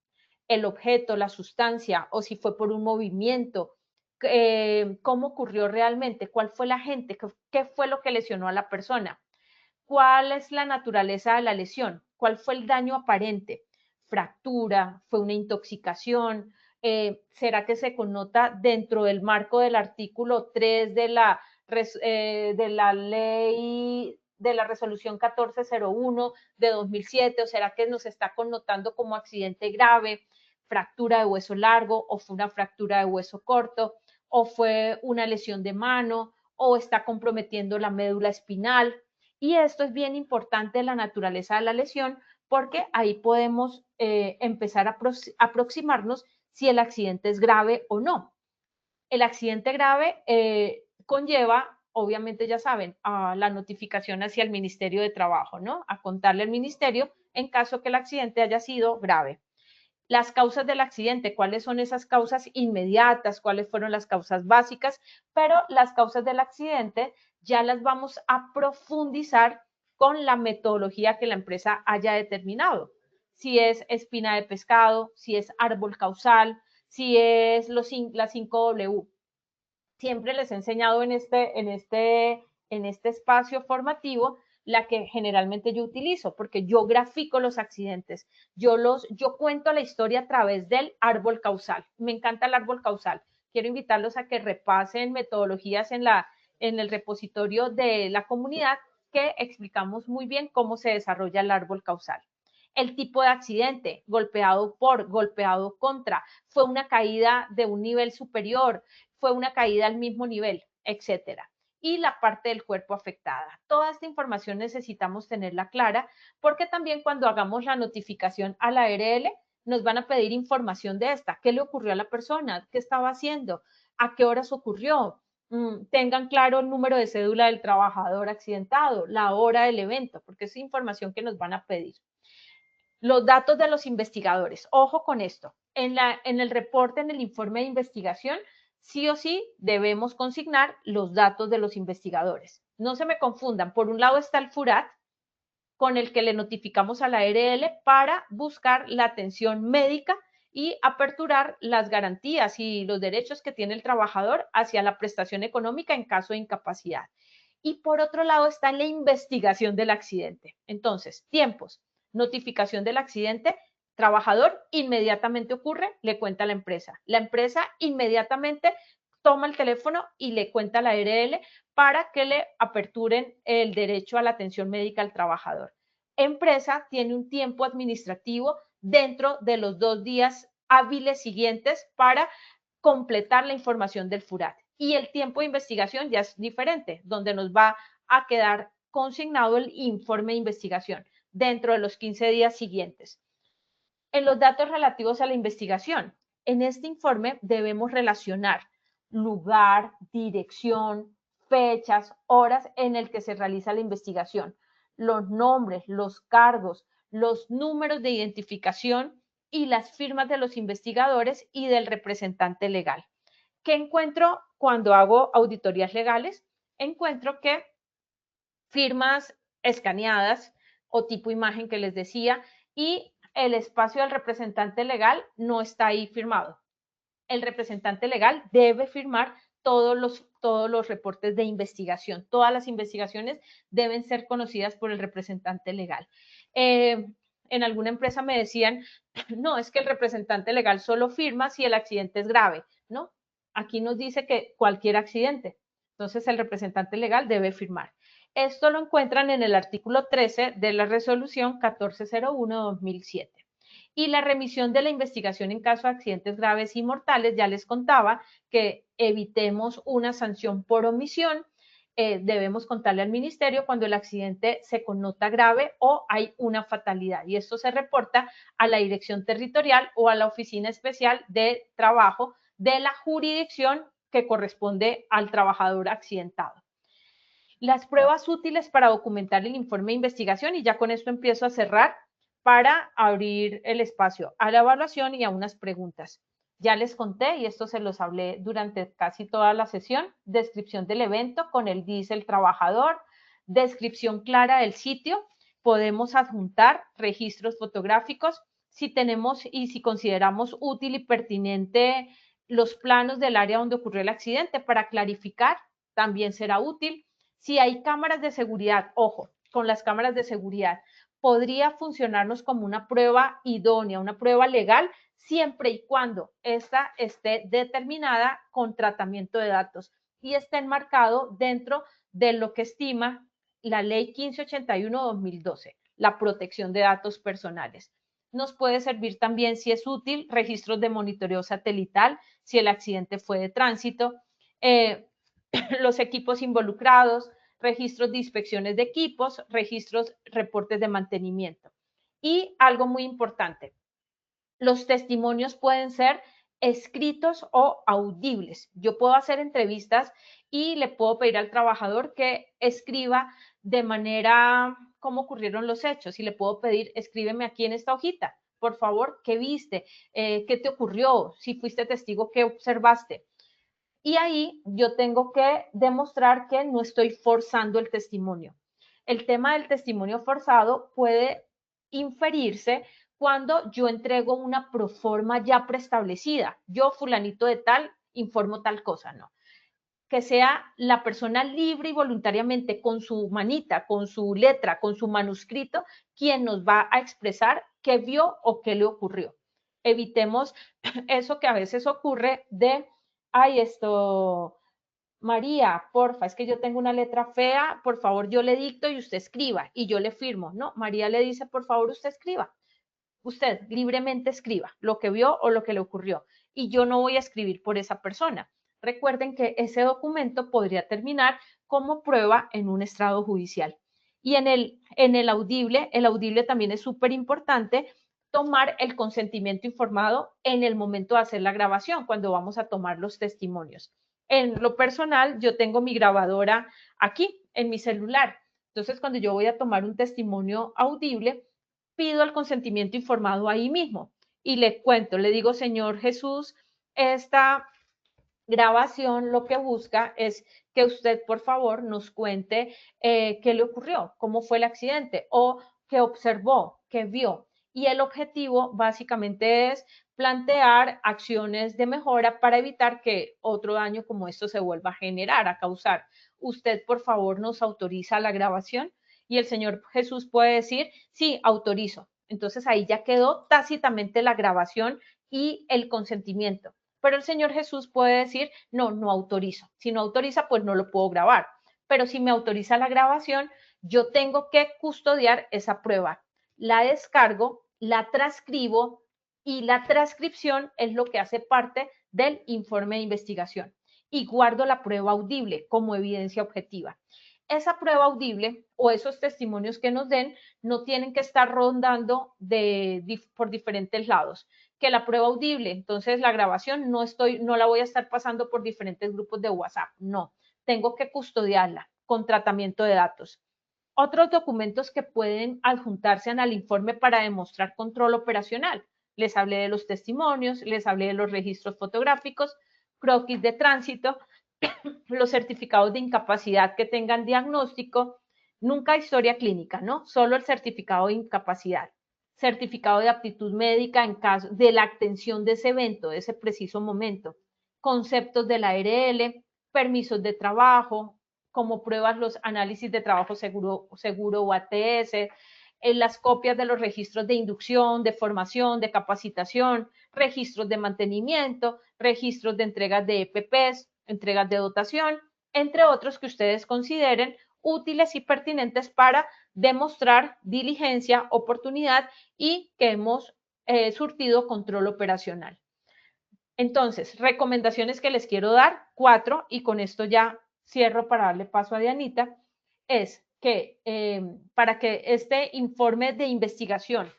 El objeto, la sustancia, o si fue por un movimiento, cómo ocurrió realmente, cuál fue el agente, qué fue lo que lesionó a la persona, cuál es la naturaleza de la lesión, cuál fue el daño aparente, fractura, fue una intoxicación, será que se connota dentro del marco del artículo 3 de la ley de la resolución 1401 de 2007, o será que nos está connotando como accidente grave, fractura de hueso largo, o fue una fractura de hueso corto, o fue una lesión de mano, o está comprometiendo la médula espinal. Y esto es bien importante, la naturaleza de la lesión, porque ahí podemos empezar a aproximarnos si el accidente es grave o no. El accidente grave conlleva, obviamente ya saben, a la notificación hacia el Ministerio de Trabajo, ¿no? A contarle al ministerio en caso que el accidente haya sido grave. Las causas del accidente, ¿cuáles son esas causas inmediatas? ¿Cuáles fueron las causas básicas? Pero las causas del accidente ya las vamos a profundizar con la metodología que la empresa haya determinado. Si es espina de pescado, si es árbol causal, si es las 5W. Siempre les he enseñado en este espacio formativo la que generalmente yo utilizo, porque yo grafico los accidentes, yo cuento la historia a través del árbol causal. Me encanta el árbol causal. Quiero invitarlos a que repasen metodologías en el repositorio de la comunidad que explicamos muy bien cómo se desarrolla el árbol causal. El tipo de accidente, golpeado por, golpeado contra, fue una caída de un nivel superior, fue una caída al mismo nivel, etcétera. Y la parte del cuerpo afectada. Toda esta información necesitamos tenerla clara porque también cuando hagamos la notificación a la ARL nos van a pedir información de esta. ¿Qué le ocurrió a la persona? ¿Qué estaba haciendo? ¿A qué horas ocurrió? Tengan claro el número de cédula del trabajador accidentado, la hora del evento, porque es información que nos van a pedir. Los datos de los investigadores. Ojo con esto. En el reporte, en el informe de investigación, sí o sí debemos consignar los datos de los investigadores. No se me confundan. Por un lado está el FURAT, con el que le notificamos a la ARL para buscar la atención médica y aperturar las garantías y los derechos que tiene el trabajador hacia la prestación económica en caso de incapacidad. Y por otro lado está la investigación del accidente. Entonces, tiempos, notificación del accidente, trabajador inmediatamente ocurre, le cuenta a la empresa. La empresa inmediatamente toma el teléfono y le cuenta a la ARL para que le aperturen el derecho a la atención médica al trabajador. Empresa tiene un tiempo administrativo dentro de los 2 días hábiles siguientes para completar la información del FURAT. Y el tiempo de investigación ya es diferente, donde nos va a quedar consignado el informe de investigación dentro de los 15 días siguientes. En los datos relativos a la investigación, en este informe debemos relacionar lugar, dirección, fechas, horas en el que se realiza la investigación, los nombres, los cargos, los números de identificación y las firmas de los investigadores y del representante legal. ¿Qué encuentro cuando hago auditorías legales? Encuentro que firmas escaneadas o tipo imagen que les decía, y el espacio del representante legal no está ahí firmado. El representante legal debe firmar todos los reportes de investigación. Todas las investigaciones deben ser conocidas por el representante legal. En alguna empresa me decían, no, es que el representante legal solo firma si el accidente es grave. No, aquí nos dice que cualquier accidente. Entonces el representante legal debe firmar. Esto lo encuentran en el artículo 13 de la resolución 1401/2007. Y la remisión de la investigación en caso de accidentes graves y mortales, ya les contaba que evitemos una sanción por omisión. Debemos contarle al ministerio cuando el accidente se connota grave o hay una fatalidad, y esto se reporta a la dirección territorial o a la oficina especial de trabajo de la jurisdicción que corresponde al trabajador accidentado. Las pruebas útiles para documentar el informe de investigación, y ya con esto empiezo a cerrar para abrir el espacio a la evaluación y a unas preguntas. Ya les conté, y esto se los hablé durante casi toda la sesión, descripción del evento con el dice el trabajador, descripción clara del sitio, podemos adjuntar registros fotográficos, si tenemos y si consideramos útil y pertinente los planos del área donde ocurrió el accidente para clarificar, también será útil. Si hay cámaras de seguridad, ojo, con las cámaras de seguridad, podría funcionarnos como una prueba idónea, una prueba legal, siempre y cuando esta esté determinada con tratamiento de datos y esté enmarcado dentro de lo que estima la ley 1581/2012, la protección de datos personales. Nos puede servir también, si es útil, registros de monitoreo satelital, si el accidente fue de tránsito, los equipos involucrados, registros de inspecciones de equipos, registros, reportes de mantenimiento. Y algo muy importante, los testimonios pueden ser escritos o audibles. Yo puedo hacer entrevistas y le puedo pedir al trabajador que escriba de manera cómo ocurrieron los hechos, y le puedo pedir, escríbeme aquí en esta hojita, por favor, ¿qué viste? ¿Qué te ocurrió? Si fuiste testigo, ¿qué observaste? Y ahí yo tengo que demostrar que no estoy forzando el testimonio. El tema del testimonio forzado puede inferirse cuando yo entrego una proforma ya preestablecida. Yo, fulanito de tal, informo tal cosa, no. Que sea la persona libre y voluntariamente, con su manita, con su letra, con su manuscrito, quien nos va a expresar qué vio o qué le ocurrió. Evitemos eso que a veces ocurre de, ay, esto, María, porfa, es que yo tengo una letra fea, por favor yo le dicto y usted escriba, y yo le firmo. No, María le dice, por favor usted escriba. Usted libremente escriba lo que vio o lo que le ocurrió, y yo no voy a escribir por esa persona. Recuerden que ese documento podría terminar como prueba en un estrado judicial. Y en el audible también es súper importante tomar el consentimiento informado en el momento de hacer la grabación, cuando vamos a tomar los testimonios. En lo personal, yo tengo mi grabadora aquí en mi celular. Entonces, cuando yo voy a tomar un testimonio audible, pido el consentimiento informado ahí mismo y le cuento, le digo, señor Jesús, esta grabación lo que busca es que usted, por favor, nos cuente qué le ocurrió, cómo fue el accidente o qué observó, qué vio. Y el objetivo básicamente es plantear acciones de mejora para evitar que otro daño como esto se vuelva a generar, a causar. usted por favor nos autoriza la grabación, y el Señor Jesús puede decir, sí, autorizo. Entonces ahí ya quedó tácitamente la grabación y el consentimiento. Pero el Señor Jesús puede decir, no, no autorizo. Si no autoriza, pues no lo puedo grabar. Pero si me autoriza la grabación, yo tengo que custodiar esa prueba. La descargo, la transcribo y la transcripción es lo que hace parte del informe de investigación. Y guardo la prueba audible como evidencia objetiva. Esa prueba audible o esos testimonios que nos den no tienen que estar rondando por diferentes lados. Que la prueba audible, entonces la grabación no la voy a estar pasando por diferentes grupos de WhatsApp, no. Tengo que custodiarla con tratamiento de datos. Otros documentos que pueden adjuntarse al informe para demostrar control operacional. Les hablé de los testimonios, les hablé de los registros fotográficos, croquis de tránsito, los certificados de incapacidad que tengan diagnóstico, nunca historia clínica, ¿no? Solo el certificado de incapacidad, certificado de aptitud médica en caso de la atención de ese evento, de ese preciso momento, conceptos de la ARL, permisos de trabajo, como pruebas los análisis de trabajo seguro o ATS, las copias de los registros de inducción, de formación, de capacitación, registros de mantenimiento, registros de entregas de EPPs, entregas de dotación, entre otros que ustedes consideren útiles y pertinentes para demostrar diligencia, oportunidad y que hemos surtido control operacional. Entonces, recomendaciones que les quiero dar, 4, y con esto ya cierro para darle paso a Dianita, es que para que este informe de investigación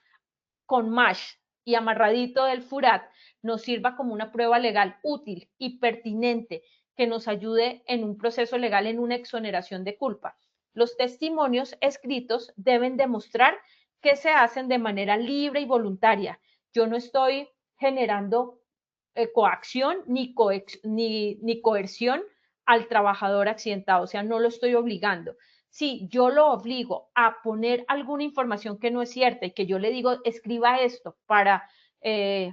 con MASH y amarradito del FURAT nos sirva como una prueba legal útil y pertinente que nos ayude en un proceso legal en una exoneración de culpa. Los testimonios escritos deben demostrar que se hacen de manera libre y voluntaria. Yo no estoy generando coacción ni coerción al trabajador accidentado, o sea, no lo estoy obligando. Si yo lo obligo a poner alguna información que no es cierta y que yo le digo, escriba esto para,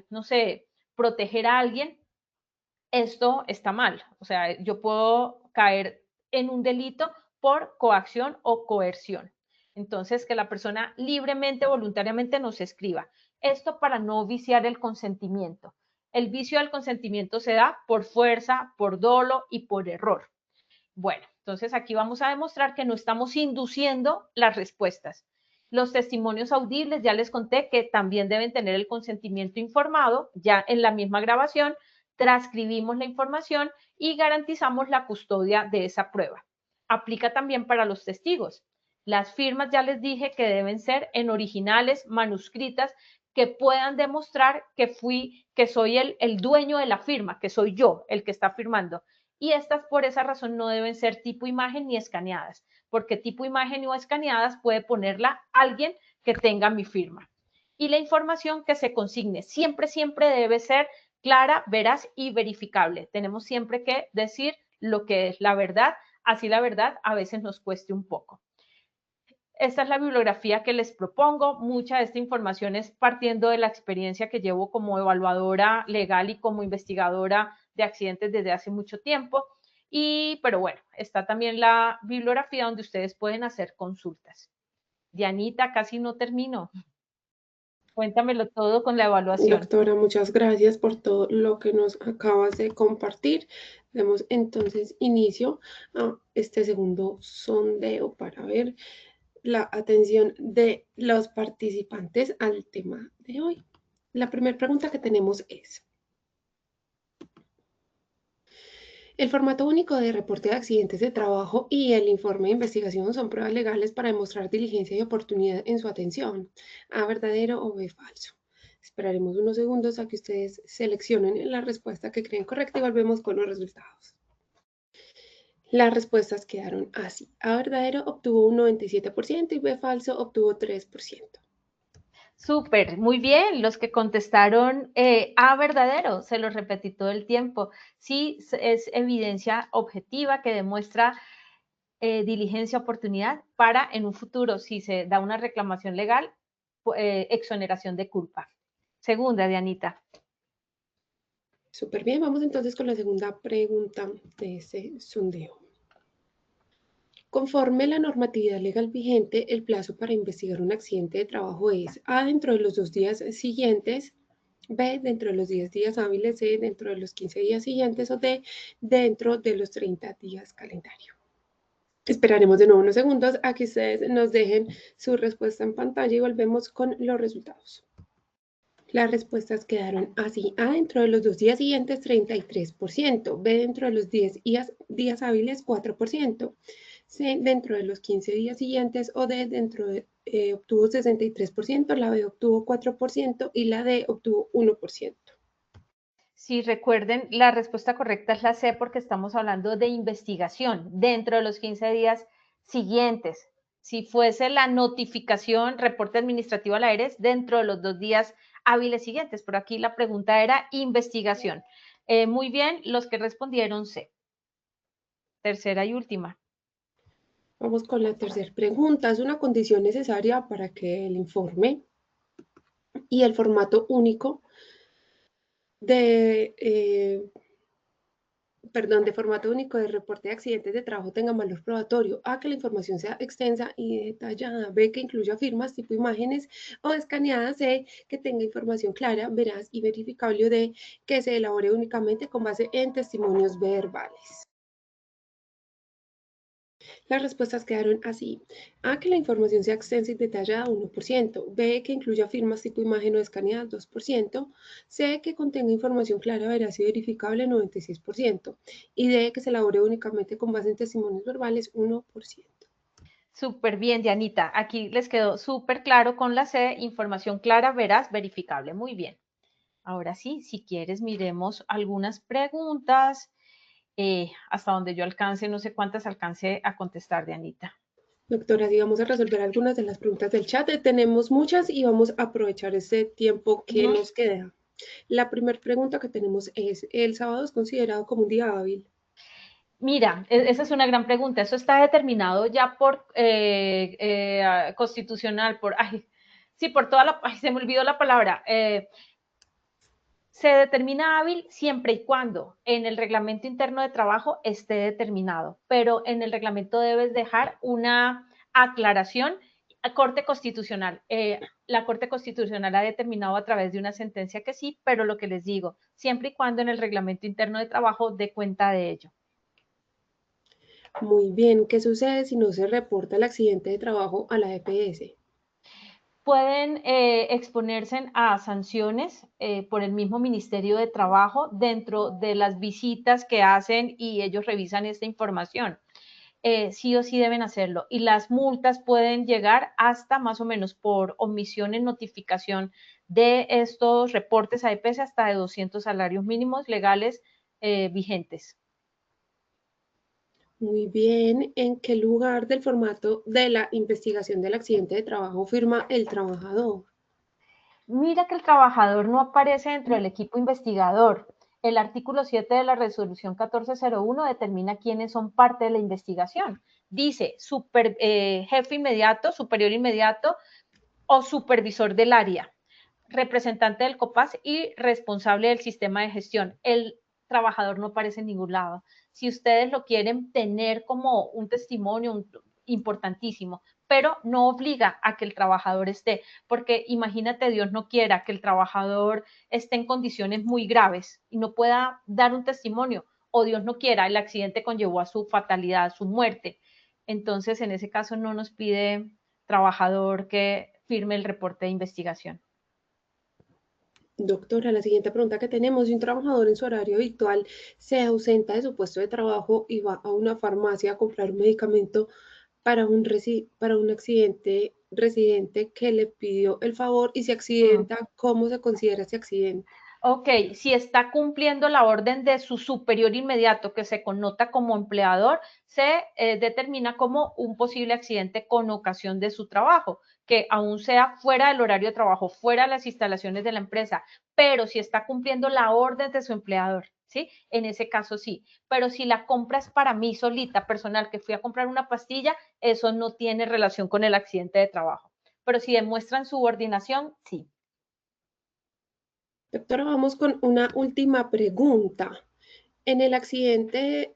no sé, proteger a alguien, esto está mal. O sea, yo puedo caer en un delito por coacción o coerción. Entonces, que la persona libremente, voluntariamente nos escriba. Esto para no viciar el consentimiento. El vicio del consentimiento se da por fuerza, por dolo y por error. Bueno, entonces aquí vamos a demostrar que no estamos induciendo las respuestas. Los testimonios audibles, ya les conté que también deben tener el consentimiento informado, ya en la misma grabación, transcribimos la información y garantizamos la custodia de esa prueba. Aplica también para los testigos. Las firmas ya les dije que deben ser en originales, manuscritas, que puedan demostrar que soy el dueño de la firma, que soy yo el que está firmando. Y estas por esa razón no deben ser tipo imagen ni escaneadas, porque tipo imagen o escaneadas puede ponerla alguien que tenga mi firma. Y la información que se consigne siempre debe ser clara, veraz y verificable. Tenemos siempre que decir lo que es la verdad, así la verdad a veces nos cueste un poco. Esta es la bibliografía que les propongo. Mucha de esta información es partiendo de la experiencia que llevo como evaluadora legal y como investigadora de accidentes desde hace mucho tiempo. Pero bueno, está también la bibliografía donde ustedes pueden hacer consultas. Dianita, casi no termino. Cuéntamelo todo con la evaluación. Doctora, muchas gracias por todo lo que nos acabas de compartir. Demos entonces inicio a este segundo sondeo para ver la atención de los participantes al tema de hoy. La primera pregunta que tenemos es: el formato único de reporte de accidentes de trabajo y el informe de investigación son pruebas legales para demostrar diligencia y oportunidad en su atención. ¿A verdadero o B falso? Esperaremos unos segundos a que ustedes seleccionen la respuesta que creen correcta y volvemos con los resultados. Las respuestas quedaron así. A verdadero obtuvo un 97% y B falso obtuvo 3%. Súper, muy bien. Los que contestaron A verdadero, se los repetí todo el tiempo. Sí, es evidencia objetiva que demuestra diligencia, oportunidad para en un futuro, si se da una reclamación legal, exoneración de culpa. Segunda, Dianita. Súper bien, vamos entonces con la segunda pregunta de ese sondeo. Conforme la normatividad legal vigente, el plazo para investigar un accidente de trabajo es A, dentro de los 2 días siguientes, B, dentro de los 10 días hábiles, C, dentro de los 15 días siguientes o D, dentro de los 30 días calendario. Esperaremos de nuevo unos segundos a que ustedes nos dejen su respuesta en pantalla y volvemos con los resultados. Las respuestas quedaron así. A, dentro de los 2 días siguientes, 33%. B, dentro de los 10 días hábiles, 4%. C, dentro de los 15 días siguientes o D, obtuvo 63%, la B obtuvo 4% y la D obtuvo 1%. Si recuerden, la respuesta correcta es la C porque estamos hablando de investigación dentro de los 15 días siguientes. Si fuese la notificación, reporte administrativo a la ARES, dentro de los 2 días hábiles siguientes, pero aquí la pregunta era investigación. Muy bien, los que respondieron C. Tercera y última. Vamos con la tercera pregunta. Es una condición necesaria para que el informe y el formato único de formato único de reporte de accidentes de trabajo tenga valor probatorio. A, que la información sea extensa y detallada. B, que incluya firmas tipo imágenes o escaneadas. C, que tenga información clara, veraz y verificable. O D, que se elabore únicamente con base en testimonios verbales. Las respuestas quedaron así. A, que la información sea extensa y detallada, 1%. B, que incluya firmas tipo imagen o escaneadas, 2%. C, que contenga información clara, veraz y verificable, 96%. Y D, que se elabore únicamente con base en testimonios verbales, 1%. Súper bien, Dianita. Aquí les quedó súper claro con la C, información clara, veraz, verificable. Muy bien. Ahora sí, si quieres, miremos algunas preguntas. Hasta donde yo alcance, no sé cuántas alcance a contestar, Dianita. Doctora, sí, vamos a resolver algunas de las preguntas del chat. Tenemos muchas y vamos a aprovechar este tiempo que nos queda. La primera pregunta que tenemos es, ¿el sábado es considerado como un día hábil? Mira, esa es una gran pregunta. Eso está determinado ya por constitucional, por toda la, se me olvidó la palabra. Se determina hábil siempre y cuando en el reglamento interno de trabajo esté determinado, pero en el reglamento debes dejar una aclaración a Corte Constitucional. La Corte Constitucional ha determinado a través de una sentencia que sí, pero lo que les digo, siempre y cuando en el reglamento interno de trabajo dé cuenta de ello. Muy bien, ¿qué sucede si no se reporta el accidente de trabajo a la EPS? Pueden exponerse a sanciones por el mismo Ministerio de Trabajo dentro de las visitas que hacen y ellos revisan esta información. Sí o sí deben hacerlo. Y las multas pueden llegar hasta más o menos por omisión en notificación de estos reportes a EPS hasta de 200 salarios mínimos legales vigentes. Muy bien, ¿en qué lugar del formato de la investigación del accidente de trabajo firma el trabajador? Mira que el trabajador no aparece dentro del equipo investigador. El artículo 7 de la resolución 1401 determina quiénes son parte de la investigación. Dice jefe inmediato, superior inmediato o supervisor del área, representante del COPAS y responsable del sistema de gestión. El trabajador no aparece en ningún lado. Si ustedes lo quieren tener como un testimonio importantísimo, pero no obliga a que el trabajador esté, porque imagínate, Dios no quiera que el trabajador esté en condiciones muy graves y no pueda dar un testimonio, o Dios no quiera, el accidente conllevó a su fatalidad, a su muerte. Entonces, en ese caso no nos pide trabajador que firme el reporte de investigación. Doctora, la siguiente pregunta que tenemos, si un trabajador en su horario habitual se ausenta de su puesto de trabajo y va a una farmacia a comprar un medicamento para un accidente residente que le pidió el favor y se accidenta, ¿cómo se considera ese accidente? Ok, si está cumpliendo la orden de su superior inmediato, que se connota como empleador, se determina como un posible accidente con ocasión de su trabajo, que aún sea fuera del horario de trabajo, fuera de las instalaciones de la empresa, pero si está cumpliendo la orden de su empleador, ¿sí? En ese caso sí. Pero si la compra es para mí solita, personal, que fui a comprar una pastilla, eso no tiene relación con el accidente de trabajo. Pero si demuestran subordinación, sí. Doctora, vamos con una última pregunta. En el accidente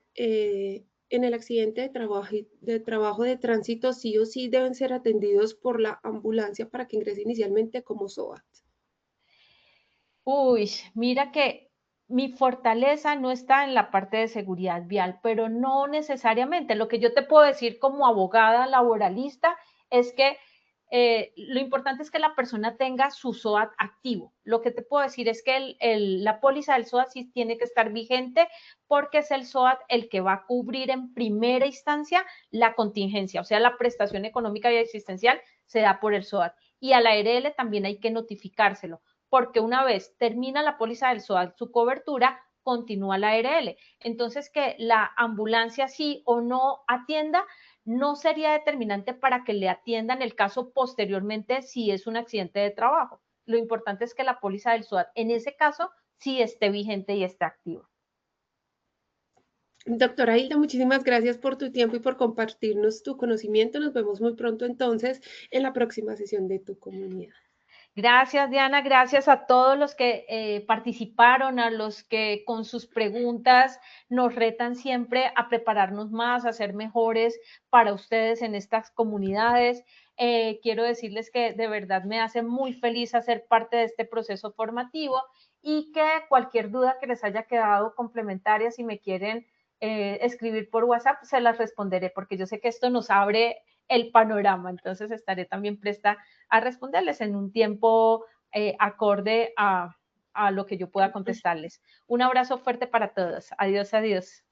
en el accidente de trabajo de tránsito sí o sí deben ser atendidos por la ambulancia para que ingrese inicialmente como SOAT? Uy, mira que mi fortaleza no está en la parte de seguridad vial, pero no necesariamente. Lo que yo te puedo decir como abogada laboralista es que lo importante es que la persona tenga su SOAT activo. Lo que te puedo decir es que la póliza del SOAT sí tiene que estar vigente porque es el SOAT el que va a cubrir en primera instancia la contingencia, o sea, la prestación económica y asistencial se da por el SOAT. Y a la ARL también hay que notificárselo porque una vez termina la póliza del SOAT, su cobertura, continúa la ARL. Entonces, que la ambulancia sí o no atienda no sería determinante para que le atiendan el caso posteriormente si es un accidente de trabajo. Lo importante es que la póliza del SOAT en ese caso sí esté vigente y esté activa. Doctora Hilda, muchísimas gracias por tu tiempo y por compartirnos tu conocimiento. Nos vemos muy pronto entonces en la próxima sesión de Tu Comunidad. Gracias, Diana. Gracias a todos los que participaron, a los que con sus preguntas nos retan siempre a prepararnos más, a ser mejores para ustedes en estas comunidades. Quiero decirles que de verdad me hace muy feliz hacer parte de este proceso formativo y que cualquier duda que les haya quedado complementaria, si me quieren escribir por WhatsApp, se las responderé, porque yo sé que esto nos abre el panorama, entonces estaré también presta a responderles en un tiempo acorde a lo que yo pueda contestarles. Un abrazo fuerte para todos. Adiós, adiós.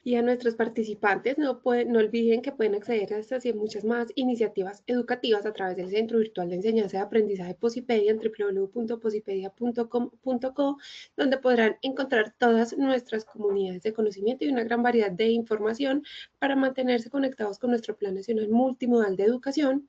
Y a nuestros participantes no olviden que pueden acceder a estas y muchas más iniciativas educativas a través del Centro Virtual de Enseñanza y Aprendizaje Posipedia en www.posipedia.com.co, donde podrán encontrar todas nuestras comunidades de conocimiento y una gran variedad de información para mantenerse conectados con nuestro Plan Nacional Multimodal de Educación.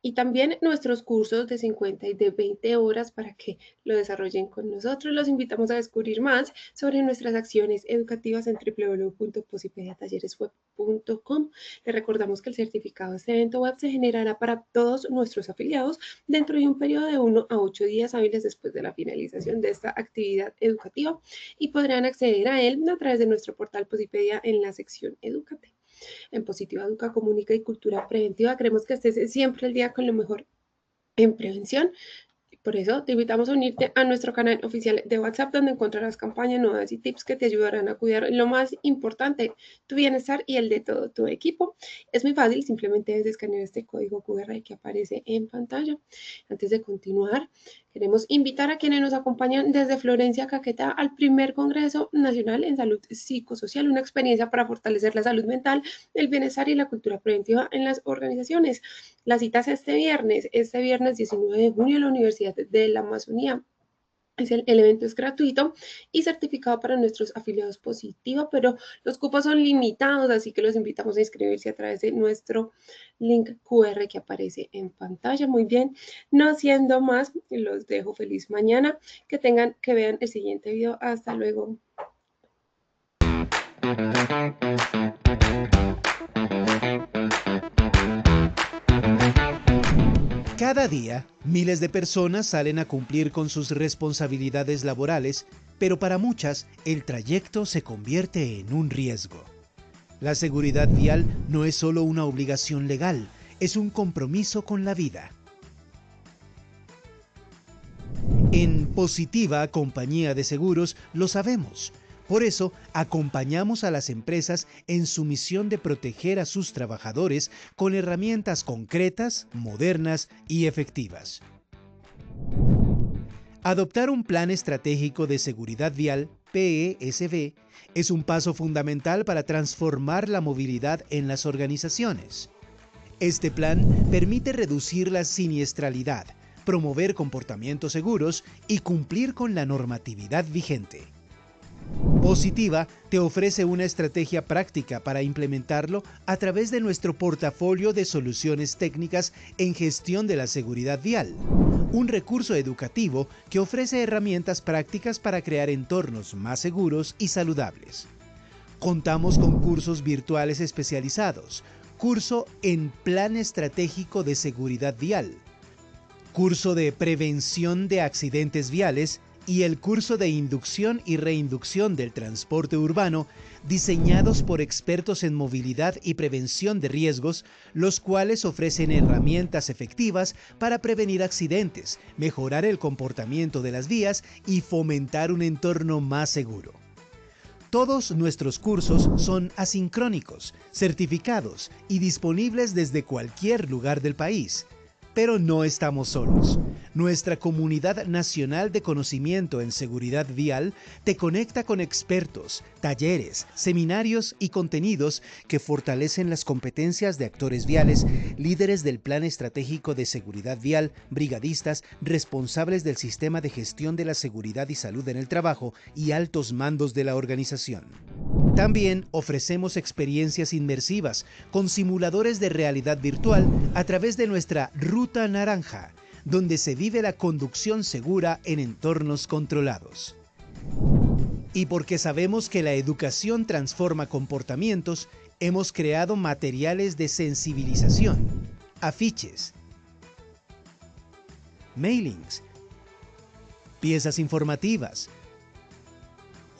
Y también nuestros cursos de 50 y de 20 horas para que lo desarrollen con nosotros. Los invitamos a descubrir más sobre nuestras acciones educativas en www.posipediatalleresweb.com. Les recordamos que el certificado de este evento web se generará para todos nuestros afiliados dentro de un periodo de 1 a 8 días hábiles después de la finalización de esta actividad educativa y podrán acceder a él a través de nuestro portal Posipedia en la sección Edúcate. En Positiva Educa, Comunica y Cultura Preventiva queremos que estés siempre al día con lo mejor en prevención. Por eso te invitamos a unirte a nuestro canal oficial de WhatsApp, donde encontrarás campañas, novedades y tips que te ayudarán a cuidar lo más importante, tu bienestar y el de todo tu equipo. Es muy fácil, simplemente debes escanear este código QR que aparece en pantalla. Antes de continuar, queremos invitar a quienes nos acompañan desde Florencia, Caquetá, al primer Congreso Nacional en Salud Psicosocial, una experiencia para fortalecer la salud mental, el bienestar y la cultura preventiva en las organizaciones. La cita es este viernes 19 de junio en la Universidad de la Amazonía. El evento es gratuito y certificado para nuestros afiliados Positiva, pero los cupos son limitados, así que los invitamos a inscribirse a través de nuestro link QR que aparece en pantalla. Muy bien, no siendo más, los dejo feliz mañana. Que vean el siguiente video. Hasta luego. Cada día, miles de personas salen a cumplir con sus responsabilidades laborales, pero para muchas, el trayecto se convierte en un riesgo. La seguridad vial no es solo una obligación legal, es un compromiso con la vida. En Positiva Compañía de Seguros lo sabemos. Por eso, acompañamos a las empresas en su misión de proteger a sus trabajadores con herramientas concretas, modernas y efectivas. Adoptar un plan estratégico de seguridad vial, PESV, es un paso fundamental para transformar la movilidad en las organizaciones. Este plan permite reducir la siniestralidad, promover comportamientos seguros y cumplir con la normatividad vigente. Positiva te ofrece una estrategia práctica para implementarlo a través de nuestro portafolio de soluciones técnicas en gestión de la seguridad vial, un recurso educativo que ofrece herramientas prácticas para crear entornos más seguros y saludables. Contamos con cursos virtuales especializados, curso en Plan Estratégico de Seguridad Vial, curso de Prevención de Accidentes Viales y el curso de inducción y reinducción del transporte urbano, diseñados por expertos en movilidad y prevención de riesgos, los cuales ofrecen herramientas efectivas para prevenir accidentes, mejorar el comportamiento de las vías y fomentar un entorno más seguro. Todos nuestros cursos son asincrónicos, certificados y disponibles desde cualquier lugar del país. Pero no estamos solos. Nuestra comunidad nacional de conocimiento en seguridad vial te conecta con expertos, talleres, seminarios y contenidos que fortalecen las competencias de actores viales, líderes del Plan Estratégico de Seguridad Vial, brigadistas, responsables del sistema de gestión de la seguridad y salud en el trabajo y altos mandos de la organización. También ofrecemos experiencias inmersivas con simuladores de realidad virtual a través de nuestra Ruta Naranja, donde se vive la conducción segura en entornos controlados. Y porque sabemos que la educación transforma comportamientos, hemos creado materiales de sensibilización, afiches, mailings, piezas informativas,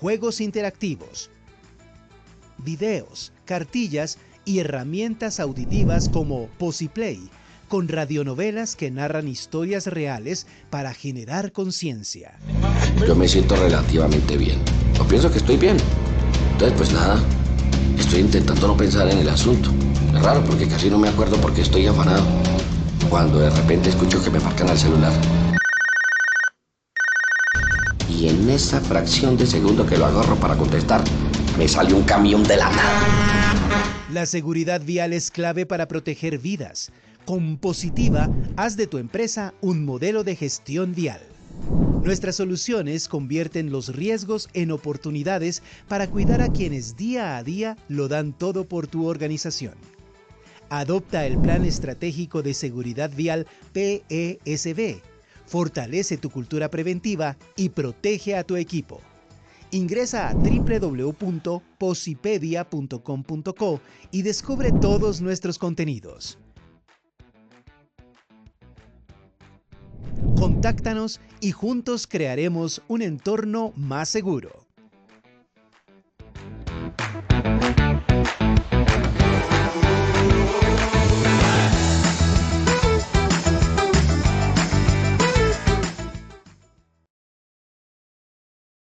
juegos interactivos, videos, cartillas y herramientas auditivas como Posiplay, con radionovelas que narran historias reales para generar conciencia. Yo me siento relativamente bien. O pienso que estoy bien. Entonces, pues nada, estoy intentando no pensar en el asunto. Es raro porque casi no me acuerdo porque estoy afanado. Cuando de repente escucho que me marcan al celular. Y en esa fracción de segundo que lo agarro para contestar, me sale un camión de la nada. La seguridad vial es clave para proteger vidas. Con Positiva, haz de tu empresa un modelo de gestión vial. Nuestras soluciones convierten los riesgos en oportunidades para cuidar a quienes día a día lo dan todo por tu organización. Adopta el Plan Estratégico de Seguridad Vial PESV. Fortalece tu cultura preventiva y protege a tu equipo. Ingresa a www.posipedia.com.co y descubre todos nuestros contenidos. Contáctanos y juntos crearemos un entorno más seguro.